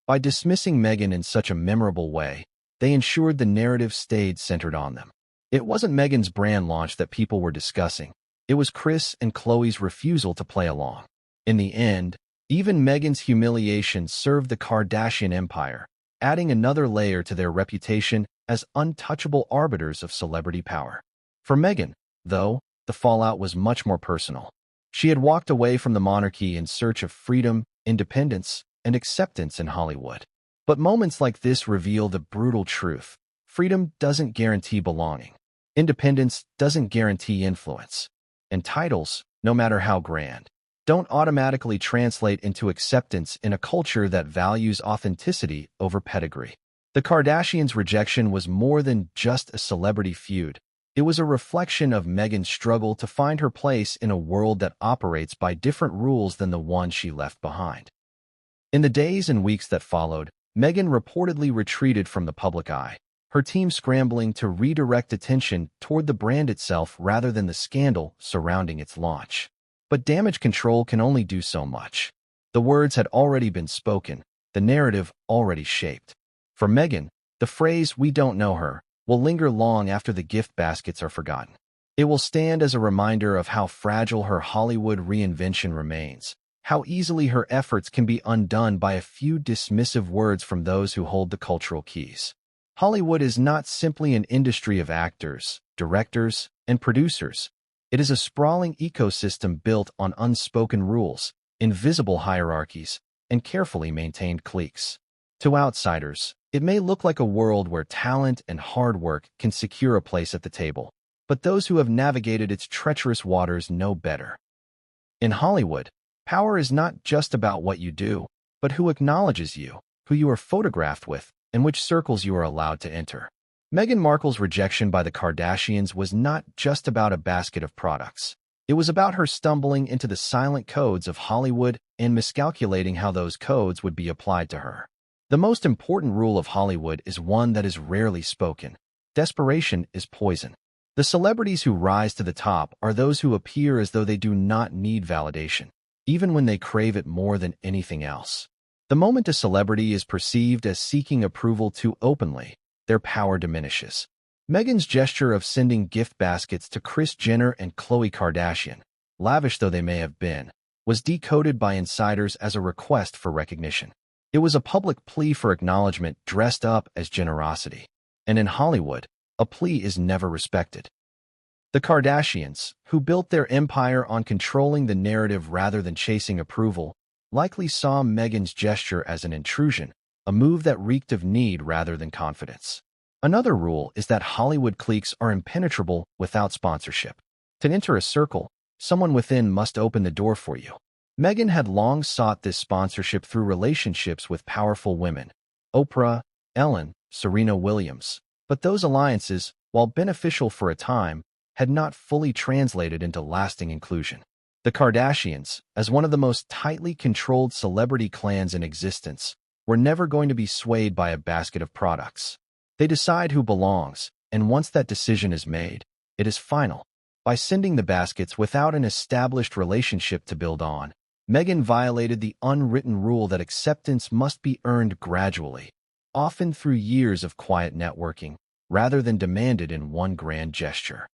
By dismissing Meghan in such a memorable way, they ensured the narrative stayed centered on them. It wasn't Meghan's brand launch that people were discussing. It was Kris and Khloe's refusal to play along. In the end, even Meghan's humiliation served the Kardashian empire, adding another layer to their reputation as untouchable arbiters of celebrity power. For Meghan, though, the fallout was much more personal. She had walked away from the monarchy in search of freedom, independence, and acceptance in Hollywood. But moments like this reveal the brutal truth. Freedom doesn't guarantee belonging. Independence doesn't guarantee influence. And titles, no matter how grand, don't automatically translate into acceptance in a culture that values authenticity over pedigree. The Kardashians' rejection was more than just a celebrity feud. It was a reflection of Meghan's struggle to find her place in a world that operates by different rules than the one she left behind. In the days and weeks that followed, Meghan reportedly retreated from the public eye, her team scrambling to redirect attention toward the brand itself rather than the scandal surrounding its launch. But damage control can only do so much. The words had already been spoken, the narrative already shaped. For Meghan, the phrase "we don't know her" will linger long after the gift baskets are forgotten. It will stand as a reminder of how fragile her Hollywood reinvention remains, how easily her efforts can be undone by a few dismissive words from those who hold the cultural keys. Hollywood is not simply an industry of actors, directors, and producers. It is a sprawling ecosystem built on unspoken rules, invisible hierarchies, and carefully maintained cliques. To outsiders, it may look like a world where talent and hard work can secure a place at the table, but those who have navigated its treacherous waters know better. In Hollywood, power is not just about what you do, but who acknowledges you, who you are photographed with, and which circles you are allowed to enter. Meghan Markle's rejection by the Kardashians was not just about a basket of products. It was about her stumbling into the silent codes of Hollywood and miscalculating how those codes would be applied to her. The most important rule of Hollywood is one that is rarely spoken. Desperation is poison. The celebrities who rise to the top are those who appear as though they do not need validation, even when they crave it more than anything else. The moment a celebrity is perceived as seeking approval too openly, their power diminishes. Meghan's gesture of sending gift baskets to Kris Jenner and Khloe Kardashian, lavish though they may have been, was decoded by insiders as a request for recognition. It was a public plea for acknowledgement dressed up as generosity. And in Hollywood, a plea is never respected. The Kardashians, who built their empire on controlling the narrative rather than chasing approval, likely saw Meghan's gesture as an intrusion, a move that reeked of need rather than confidence. Another rule is that Hollywood cliques are impenetrable without sponsorship. To enter a circle, someone within must open the door for you. Meghan had long sought this sponsorship through relationships with powerful women, Oprah, Ellen, Serena Williams. But those alliances, while beneficial for a time, had not fully translated into lasting inclusion. The Kardashians, as one of the most tightly controlled celebrity clans in existence, were never going to be swayed by a basket of products. They decide who belongs, and once that decision is made, it is final. By sending the baskets without an established relationship to build on, Meghan violated the unwritten rule that acceptance must be earned gradually, often through years of quiet networking, rather than demanded in one grand gesture.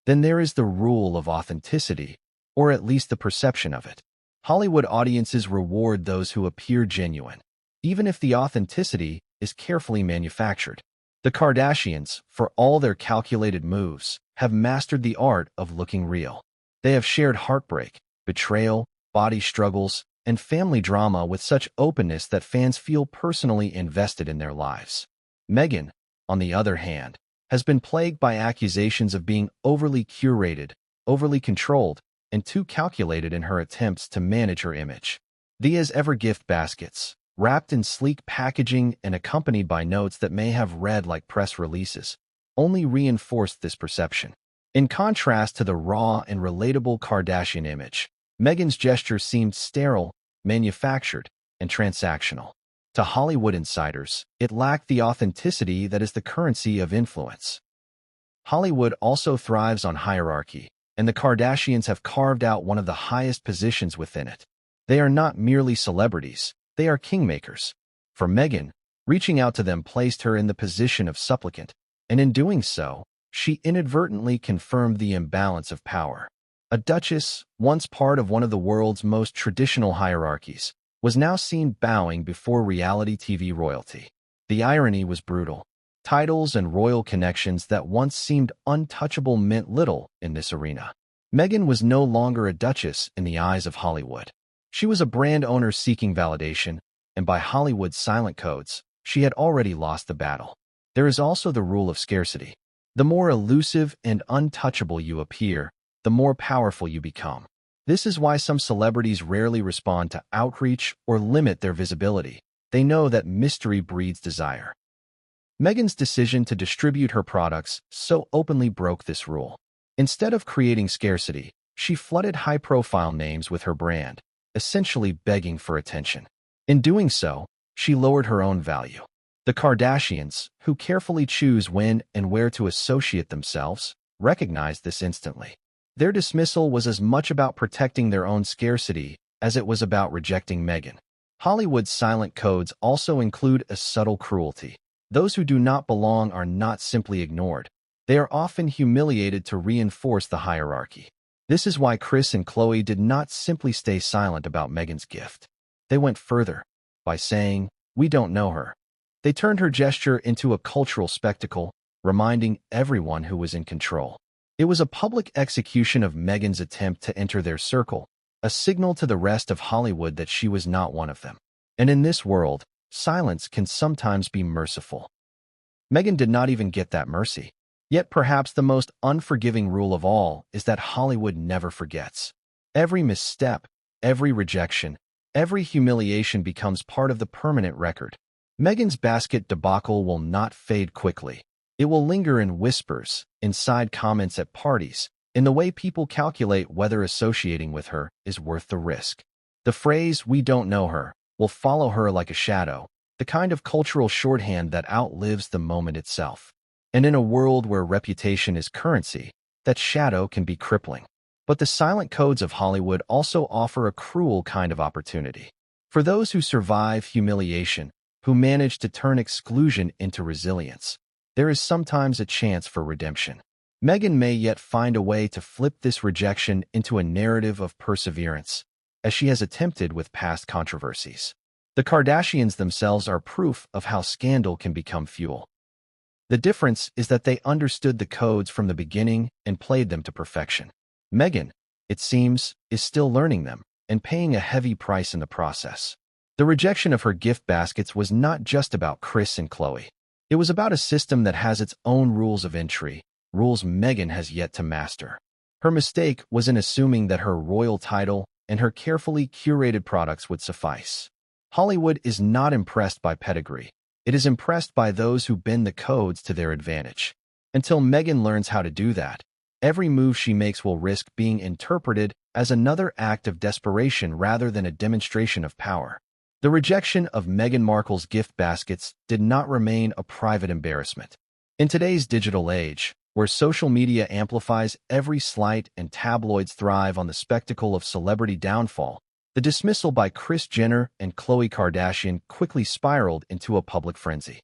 Then there is the rule of authenticity, or at least the perception of it. Hollywood audiences reward those who appear genuine, even if the authenticity is carefully manufactured. The Kardashians, for all their calculated moves, have mastered the art of looking real. They have shared heartbreak, betrayal, body struggles, and family drama with such openness that fans feel personally invested in their lives. Meghan, on the other hand, has been plagued by accusations of being overly curated, overly controlled, and too calculated in her attempts to manage her image. These ever gift baskets, wrapped in sleek packaging and accompanied by notes that may have read like press releases, only reinforced this perception. In contrast to the raw and relatable Kardashian image, Meghan's gesture seemed sterile, manufactured, and transactional. To Hollywood insiders, it lacked the authenticity that is the currency of influence. Hollywood also thrives on hierarchy, and the Kardashians have carved out one of the highest positions within it. They are not merely celebrities, they are kingmakers. For Meghan, reaching out to them placed her in the position of supplicant, and in doing so, she inadvertently confirmed the imbalance of power. A duchess, once part of one of the world's most traditional hierarchies, was now seen bowing before reality TV royalty. The irony was brutal. Titles and royal connections that once seemed untouchable meant little in this arena. Meghan was no longer a duchess in the eyes of Hollywood. She was a brand owner seeking validation, and by Hollywood's silent codes, she had already lost the battle. There is also the rule of scarcity. The more elusive and untouchable you appear, the more powerful you become. This is why some celebrities rarely respond to outreach or limit their visibility. They know that mystery breeds desire. Meghan's decision to distribute her products so openly broke this rule. Instead of creating scarcity, she flooded high-profile names with her brand, essentially begging for attention. In doing so, she lowered her own value. The Kardashians, who carefully choose when and where to associate themselves, recognized this instantly. Their dismissal was as much about protecting their own scarcity as it was about rejecting Meghan. Hollywood's silent codes also include a subtle cruelty. Those who do not belong are not simply ignored. They are often humiliated to reinforce the hierarchy. This is why Kris and Khloe did not simply stay silent about Meghan's gift. They went further by saying, "We don't know her." They turned her gesture into a cultural spectacle, reminding everyone who was in control. It was a public execution of Meghan's attempt to enter their circle, a signal to the rest of Hollywood that she was not one of them. And in this world, silence can sometimes be merciful. Meghan did not even get that mercy. Yet perhaps the most unforgiving rule of all is that Hollywood never forgets. Every misstep, every rejection, every humiliation becomes part of the permanent record. Meghan's basket debacle will not fade quickly. It will linger in whispers, in side comments at parties, in the way people calculate whether associating with her is worth the risk. The phrase, "we don't know her," will follow her like a shadow, the kind of cultural shorthand that outlives the moment itself. And in a world where reputation is currency, that shadow can be crippling. But the silent codes of Hollywood also offer a cruel kind of opportunity. For those who survive humiliation, who manage to turn exclusion into resilience, there is sometimes a chance for redemption. Meghan may yet find a way to flip this rejection into a narrative of perseverance, as she has attempted with past controversies. The Kardashians themselves are proof of how scandal can become fuel. The difference is that they understood the codes from the beginning and played them to perfection. Meghan, it seems, is still learning them and paying a heavy price in the process. The rejection of her gift baskets was not just about Kris and Khloe. It was about a system that has its own rules of entry, rules Meghan has yet to master. Her mistake was in assuming that her royal title and her carefully curated products would suffice. Hollywood is not impressed by pedigree. It is impressed by those who bend the codes to their advantage. Until Meghan learns how to do that, every move she makes will risk being interpreted as another act of desperation rather than a demonstration of power. The rejection of Meghan Markle's gift baskets did not remain a private embarrassment. In today's digital age, where social media amplifies every slight and tabloids thrive on the spectacle of celebrity downfall, the dismissal by Kris Jenner and Khloe Kardashian quickly spiraled into a public frenzy.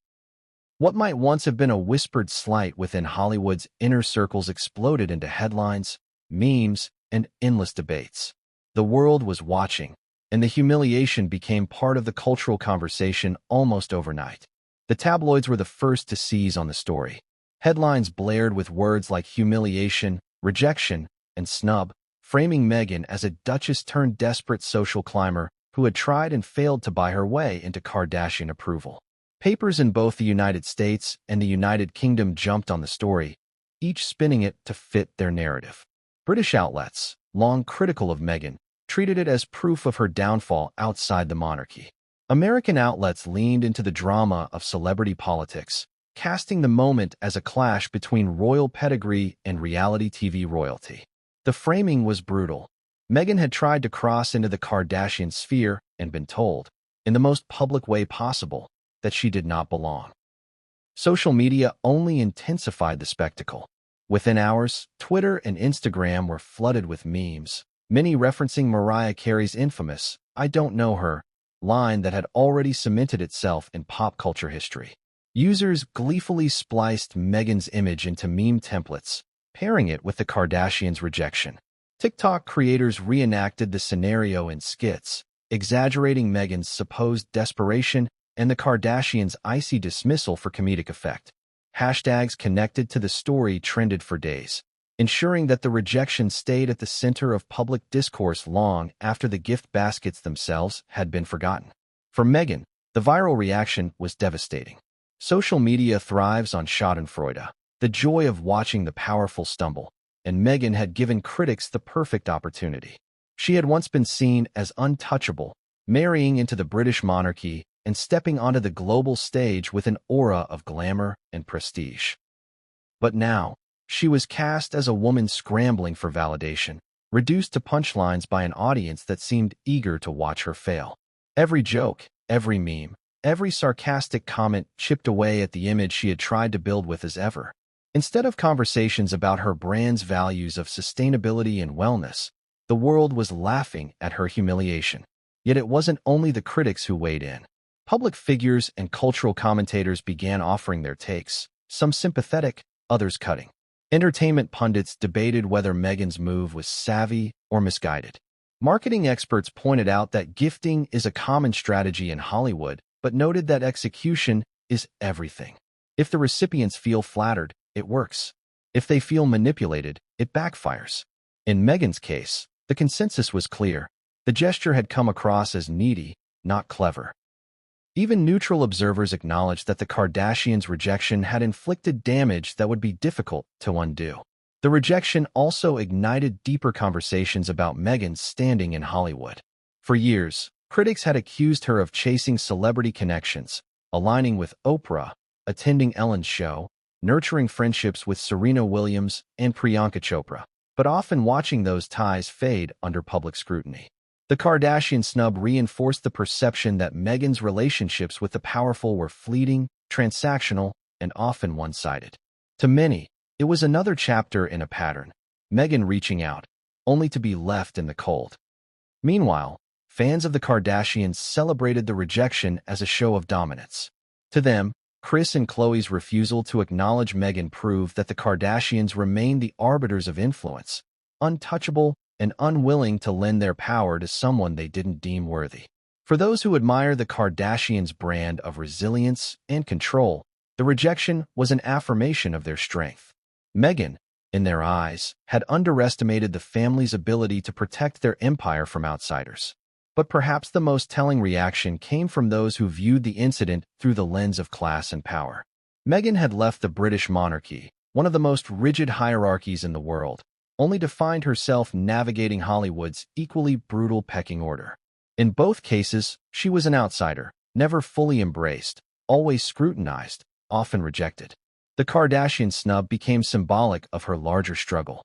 What might once have been a whispered slight within Hollywood's inner circles exploded into headlines, memes, and endless debates. The world was watching, and the humiliation became part of the cultural conversation almost overnight. The tabloids were the first to seize on the story. Headlines blared with words like humiliation, rejection, and snub, framing Meghan as a duchess-turned-desperate social climber who had tried and failed to buy her way into Kardashian approval. Papers in both the United States and the United Kingdom jumped on the story, each spinning it to fit their narrative. British outlets, long critical of Meghan, treated it as proof of her downfall outside the monarchy. American outlets leaned into the drama of celebrity politics, casting the moment as a clash between royal pedigree and reality TV royalty. The framing was brutal. Meghan had tried to cross into the Kardashian sphere and been told, in the most public way possible, that she did not belong. Social media only intensified the spectacle. Within hours, Twitter and Instagram were flooded with memes, many referencing Mariah Carey's infamous, "I don't know her," line that had already cemented itself in pop culture history. Users gleefully spliced Meghan's image into meme templates, pairing it with the Kardashians' rejection. TikTok creators reenacted the scenario in skits, exaggerating Meghan's supposed desperation and the Kardashians' icy dismissal for comedic effect. Hashtags connected to the story trended for days, ensuring that the rejection stayed at the center of public discourse long after the gift baskets themselves had been forgotten. For Meghan, the viral reaction was devastating. Social media thrives on schadenfreude, the joy of watching the powerful stumble, and Meghan had given critics the perfect opportunity. She had once been seen as untouchable, marrying into the British monarchy and stepping onto the global stage with an aura of glamour and prestige. But now, she was cast as a woman scrambling for validation, reduced to punchlines by an audience that seemed eager to watch her fail. Every joke, every meme, every sarcastic comment chipped away at the image she had tried to build with as ever. Instead of conversations about her brand's values of sustainability and wellness, the world was laughing at her humiliation. Yet it wasn't only the critics who weighed in. Public figures and cultural commentators began offering their takes, some sympathetic, others cutting. Entertainment pundits debated whether Meghan's move was savvy or misguided. Marketing experts pointed out that gifting is a common strategy in Hollywood, but noted that execution is everything. If the recipients feel flattered, it works. If they feel manipulated, it backfires. In Meghan's case, the consensus was clear. The gesture had come across as needy, not clever. Even neutral observers acknowledged that the Kardashians' rejection had inflicted damage that would be difficult to undo. The rejection also ignited deeper conversations about Meghan's standing in Hollywood. For years, critics had accused her of chasing celebrity connections, aligning with Oprah, attending Ellen's show, nurturing friendships with Serena Williams and Priyanka Chopra, but often watching those ties fade under public scrutiny. The Kardashian snub reinforced the perception that Meghan's relationships with the powerful were fleeting, transactional, and often one-sided. To many, it was another chapter in a pattern, Meghan reaching out, only to be left in the cold. Meanwhile, fans of the Kardashians celebrated the rejection as a show of dominance. To them, Kris and Khloe's refusal to acknowledge Meghan proved that the Kardashians remained the arbiters of influence, untouchable and unwilling to lend their power to someone they didn't deem worthy. For those who admire the Kardashians' brand of resilience and control, the rejection was an affirmation of their strength. Meghan, in their eyes, had underestimated the family's ability to protect their empire from outsiders. But perhaps the most telling reaction came from those who viewed the incident through the lens of class and power. Meghan had left the British monarchy, one of the most rigid hierarchies in the world, only to find herself navigating Hollywood's equally brutal pecking order. In both cases, she was an outsider, never fully embraced, always scrutinized, often rejected. The Kardashian snub became symbolic of her larger struggle.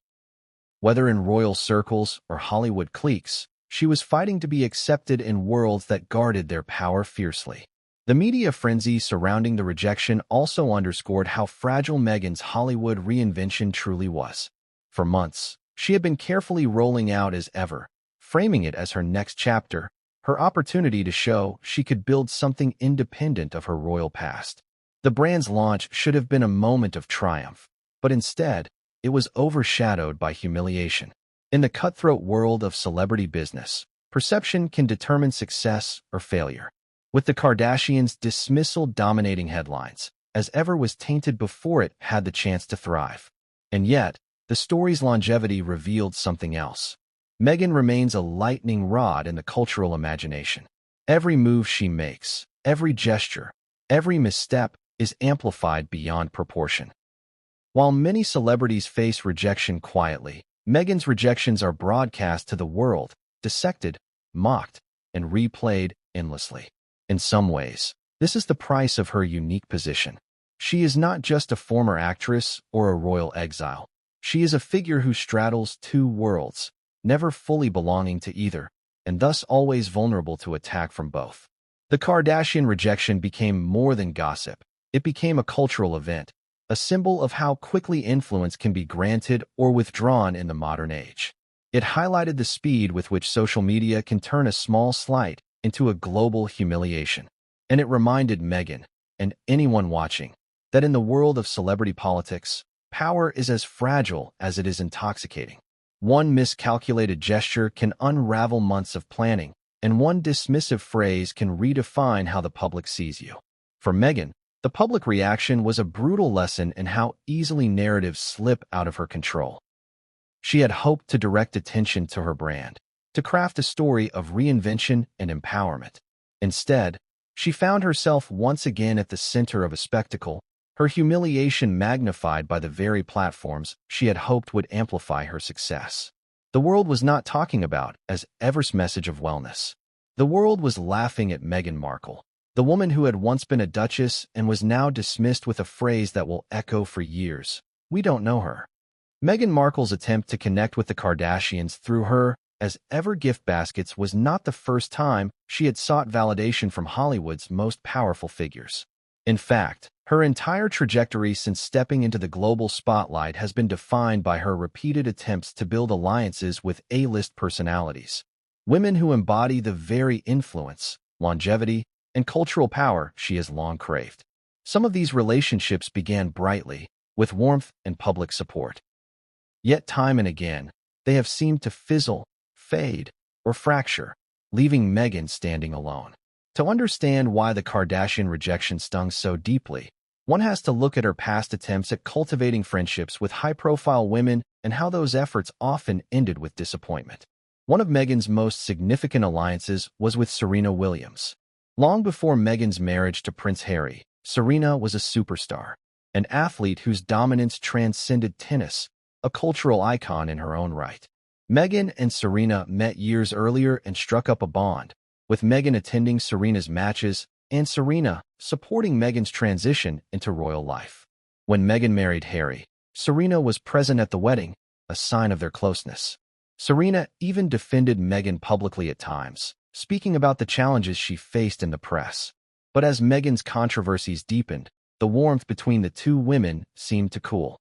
Whether in royal circles or Hollywood cliques, she was fighting to be accepted in worlds that guarded their power fiercely. The media frenzy surrounding the rejection also underscored how fragile Meghan's Hollywood reinvention truly was. For months, she had been carefully rolling out as ever, framing it as her next chapter, her opportunity to show she could build something independent of her royal past. The brand's launch should have been a moment of triumph, but instead, it was overshadowed by humiliation. In the cutthroat world of celebrity business, perception can determine success or failure. With the Kardashians' dismissal dominating headlines, as ever was tainted before it had the chance to thrive. And yet, the story's longevity revealed something else. Meghan remains a lightning rod in the cultural imagination. Every move she makes, every gesture, every misstep is amplified beyond proportion. While many celebrities face rejection quietly, Meghan's rejections are broadcast to the world, dissected, mocked, and replayed endlessly. In some ways, this is the price of her unique position. She is not just a former actress or a royal exile. She is a figure who straddles two worlds, never fully belonging to either, and thus always vulnerable to attack from both. The Kardashian rejection became more than gossip. It became a cultural event, a symbol of how quickly influence can be granted or withdrawn in the modern age. It highlighted the speed with which social media can turn a small slight into a global humiliation. And it reminded Meghan, and anyone watching, that in the world of celebrity politics, power is as fragile as it is intoxicating. One miscalculated gesture can unravel months of planning, and one dismissive phrase can redefine how the public sees you. For Meghan, the public reaction was a brutal lesson in how easily narratives slip out of her control. She had hoped to direct attention to her brand, to craft a story of reinvention and empowerment. Instead, she found herself once again at the center of a spectacle, her humiliation magnified by the very platforms she had hoped would amplify her success. The world was not talking about as Ever's message of wellness. The world was laughing at Meghan Markle, the woman who had once been a duchess and was now dismissed with a phrase that will echo for years. We don't know her. Meghan Markle's attempt to connect with the Kardashians through her as Ever gift baskets was not the first time she had sought validation from Hollywood's most powerful figures. In fact, her entire trajectory since stepping into the global spotlight has been defined by her repeated attempts to build alliances with A-list personalities, women who embody the very influence, longevity, and cultural power she has long craved. Some of these relationships began brightly, with warmth and public support. Yet time and again, they have seemed to fizzle, fade, or fracture, leaving Meghan standing alone. To understand why the Kardashian rejection stung so deeply, one has to look at her past attempts at cultivating friendships with high-profile women and how those efforts often ended with disappointment. One of Meghan's most significant alliances was with Serena Williams. Long before Meghan's marriage to Prince Harry, Serena was a superstar, an athlete whose dominance transcended tennis, a cultural icon in her own right. Meghan and Serena met years earlier and struck up a bond, with Meghan attending Serena's matches and Serena supporting Meghan's transition into royal life. When Meghan married Harry, Serena was present at the wedding, a sign of their closeness. Serena even defended Meghan publicly at times, speaking about the challenges she faced in the press. But as Meghan's controversies deepened, the warmth between the two women seemed to cool.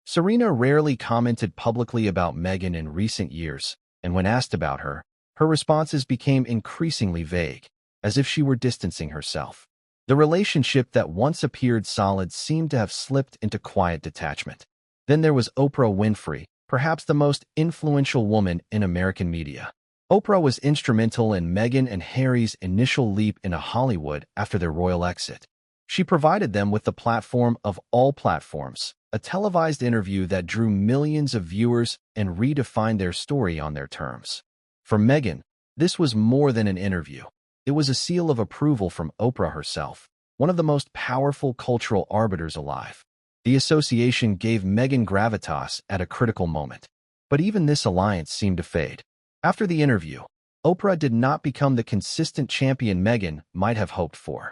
Serena rarely commented publicly about Meghan in recent years, and when asked about her, her responses became increasingly vague, as if she were distancing herself. The relationship that once appeared solid seemed to have slipped into quiet detachment. Then there was Oprah Winfrey, perhaps the most influential woman in American media. Oprah was instrumental in Meghan and Harry's initial leap into Hollywood after their royal exit. She provided them with the platform of all platforms, a televised interview that drew millions of viewers and redefined their story on their terms. For Meghan, this was more than an interview. It was a seal of approval from Oprah herself, one of the most powerful cultural arbiters alive. The association gave Meghan gravitas at a critical moment. But even this alliance seemed to fade. After the interview, Oprah did not become the consistent champion Meghan might have hoped for.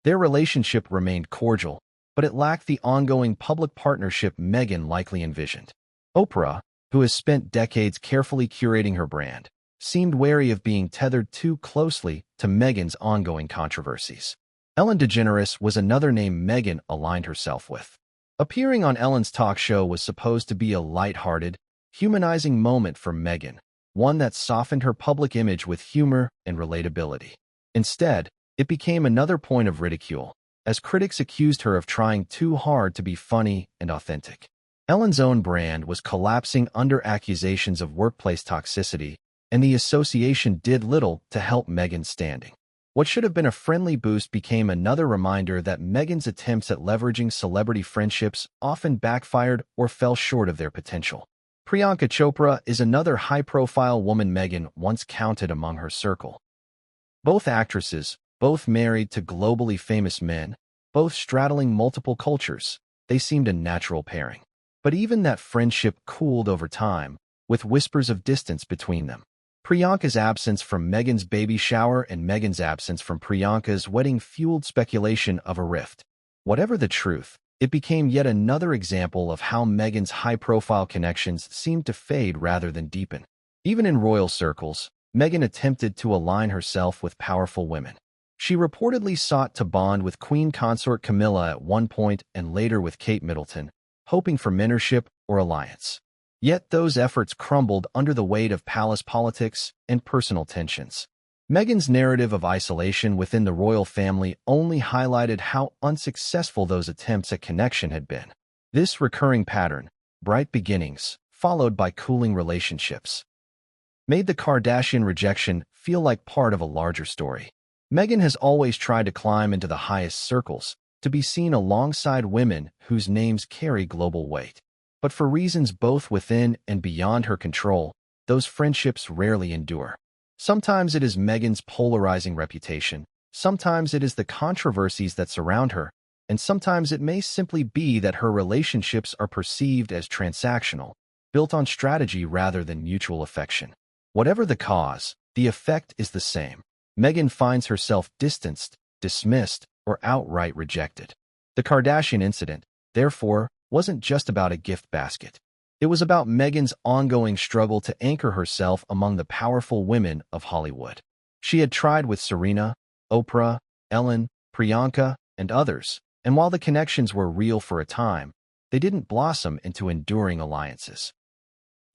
Their relationship remained cordial, but it lacked the ongoing public partnership Meghan likely envisioned. Oprah, who has spent decades carefully curating her brand, seemed wary of being tethered too closely to Meghan's ongoing controversies. Ellen DeGeneres was another name Meghan aligned herself with. Appearing on Ellen's talk show was supposed to be a lighthearted, humanizing moment for Meghan, one that softened her public image with humor and relatability. Instead, it became another point of ridicule, as critics accused her of trying too hard to be funny and authentic. Ellen's own brand was collapsing under accusations of workplace toxicity, and the association did little to help Meghan's standing. What should have been a friendly boost became another reminder that Meghan's attempts at leveraging celebrity friendships often backfired or fell short of their potential. Priyanka Chopra is another high-profile woman Meghan once counted among her circle. Both actresses, both married to globally famous men, both straddling multiple cultures, they seemed a natural pairing. But even that friendship cooled over time, with whispers of distance between them. Priyanka's absence from Meghan's baby shower and Meghan's absence from Priyanka's wedding fueled speculation of a rift. Whatever the truth, it became yet another example of how Meghan's high-profile connections seemed to fade rather than deepen. Even in royal circles, Meghan attempted to align herself with powerful women. She reportedly sought to bond with Queen Consort Camilla at one point and later with Kate Middleton, hoping for mentorship or alliance. Yet those efforts crumbled under the weight of palace politics and personal tensions. Meghan's narrative of isolation within the royal family only highlighted how unsuccessful those attempts at connection had been. This recurring pattern, bright beginnings, followed by cooling relationships, made the Kardashian rejection feel like part of a larger story. Meghan has always tried to climb into the highest circles, to be seen alongside women whose names carry global weight. But for reasons both within and beyond her control, those friendships rarely endure. Sometimes it is Meghan's polarizing reputation, sometimes it is the controversies that surround her, and sometimes it may simply be that her relationships are perceived as transactional, built on strategy rather than mutual affection. Whatever the cause, the effect is the same. Meghan finds herself distanced, dismissed, or outright rejected. The Kardashian incident, therefore, wasn't just about a gift basket. It was about Meghan's ongoing struggle to anchor herself among the powerful women of Hollywood. She had tried with Serena, Oprah, Ellen, Priyanka, and others, and while the connections were real for a time, they didn't blossom into enduring alliances.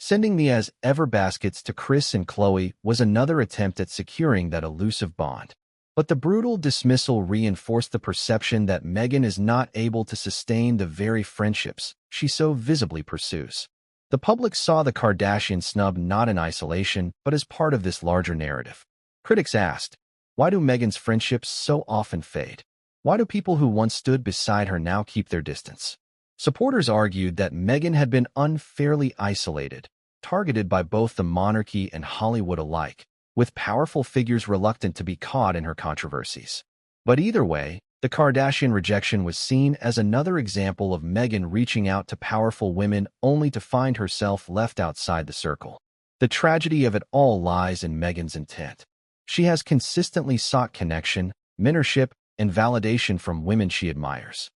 Sending the as-ever baskets to Kris and Khloe was another attempt at securing that elusive bond. But the brutal dismissal reinforced the perception that Meghan is not able to sustain the very friendships she so visibly pursues. The public saw the Kardashian snub not in isolation, but as part of this larger narrative. Critics asked, why do Meghan's friendships so often fade? Why do people who once stood beside her now keep their distance? Supporters argued that Meghan had been unfairly isolated, targeted by both the monarchy and Hollywood alike, with powerful figures reluctant to be caught in her controversies. But either way, the Kardashian rejection was seen as another example of Meghan reaching out to powerful women only to find herself left outside the circle. The tragedy of it all lies in Meghan's intent. She has consistently sought connection, mentorship, and validation from women she admires.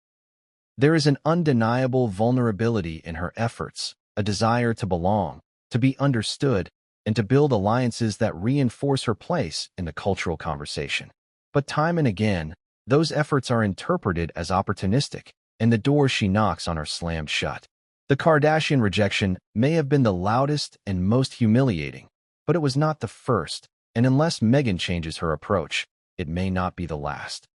There is an undeniable vulnerability in her efforts, a desire to belong, to be understood, and to build alliances that reinforce her place in the cultural conversation. But time and again, those efforts are interpreted as opportunistic, and the doors she knocks on are slammed shut. The Kardashian rejection may have been the loudest and most humiliating, but it was not the first, and unless Meghan changes her approach, it may not be the last.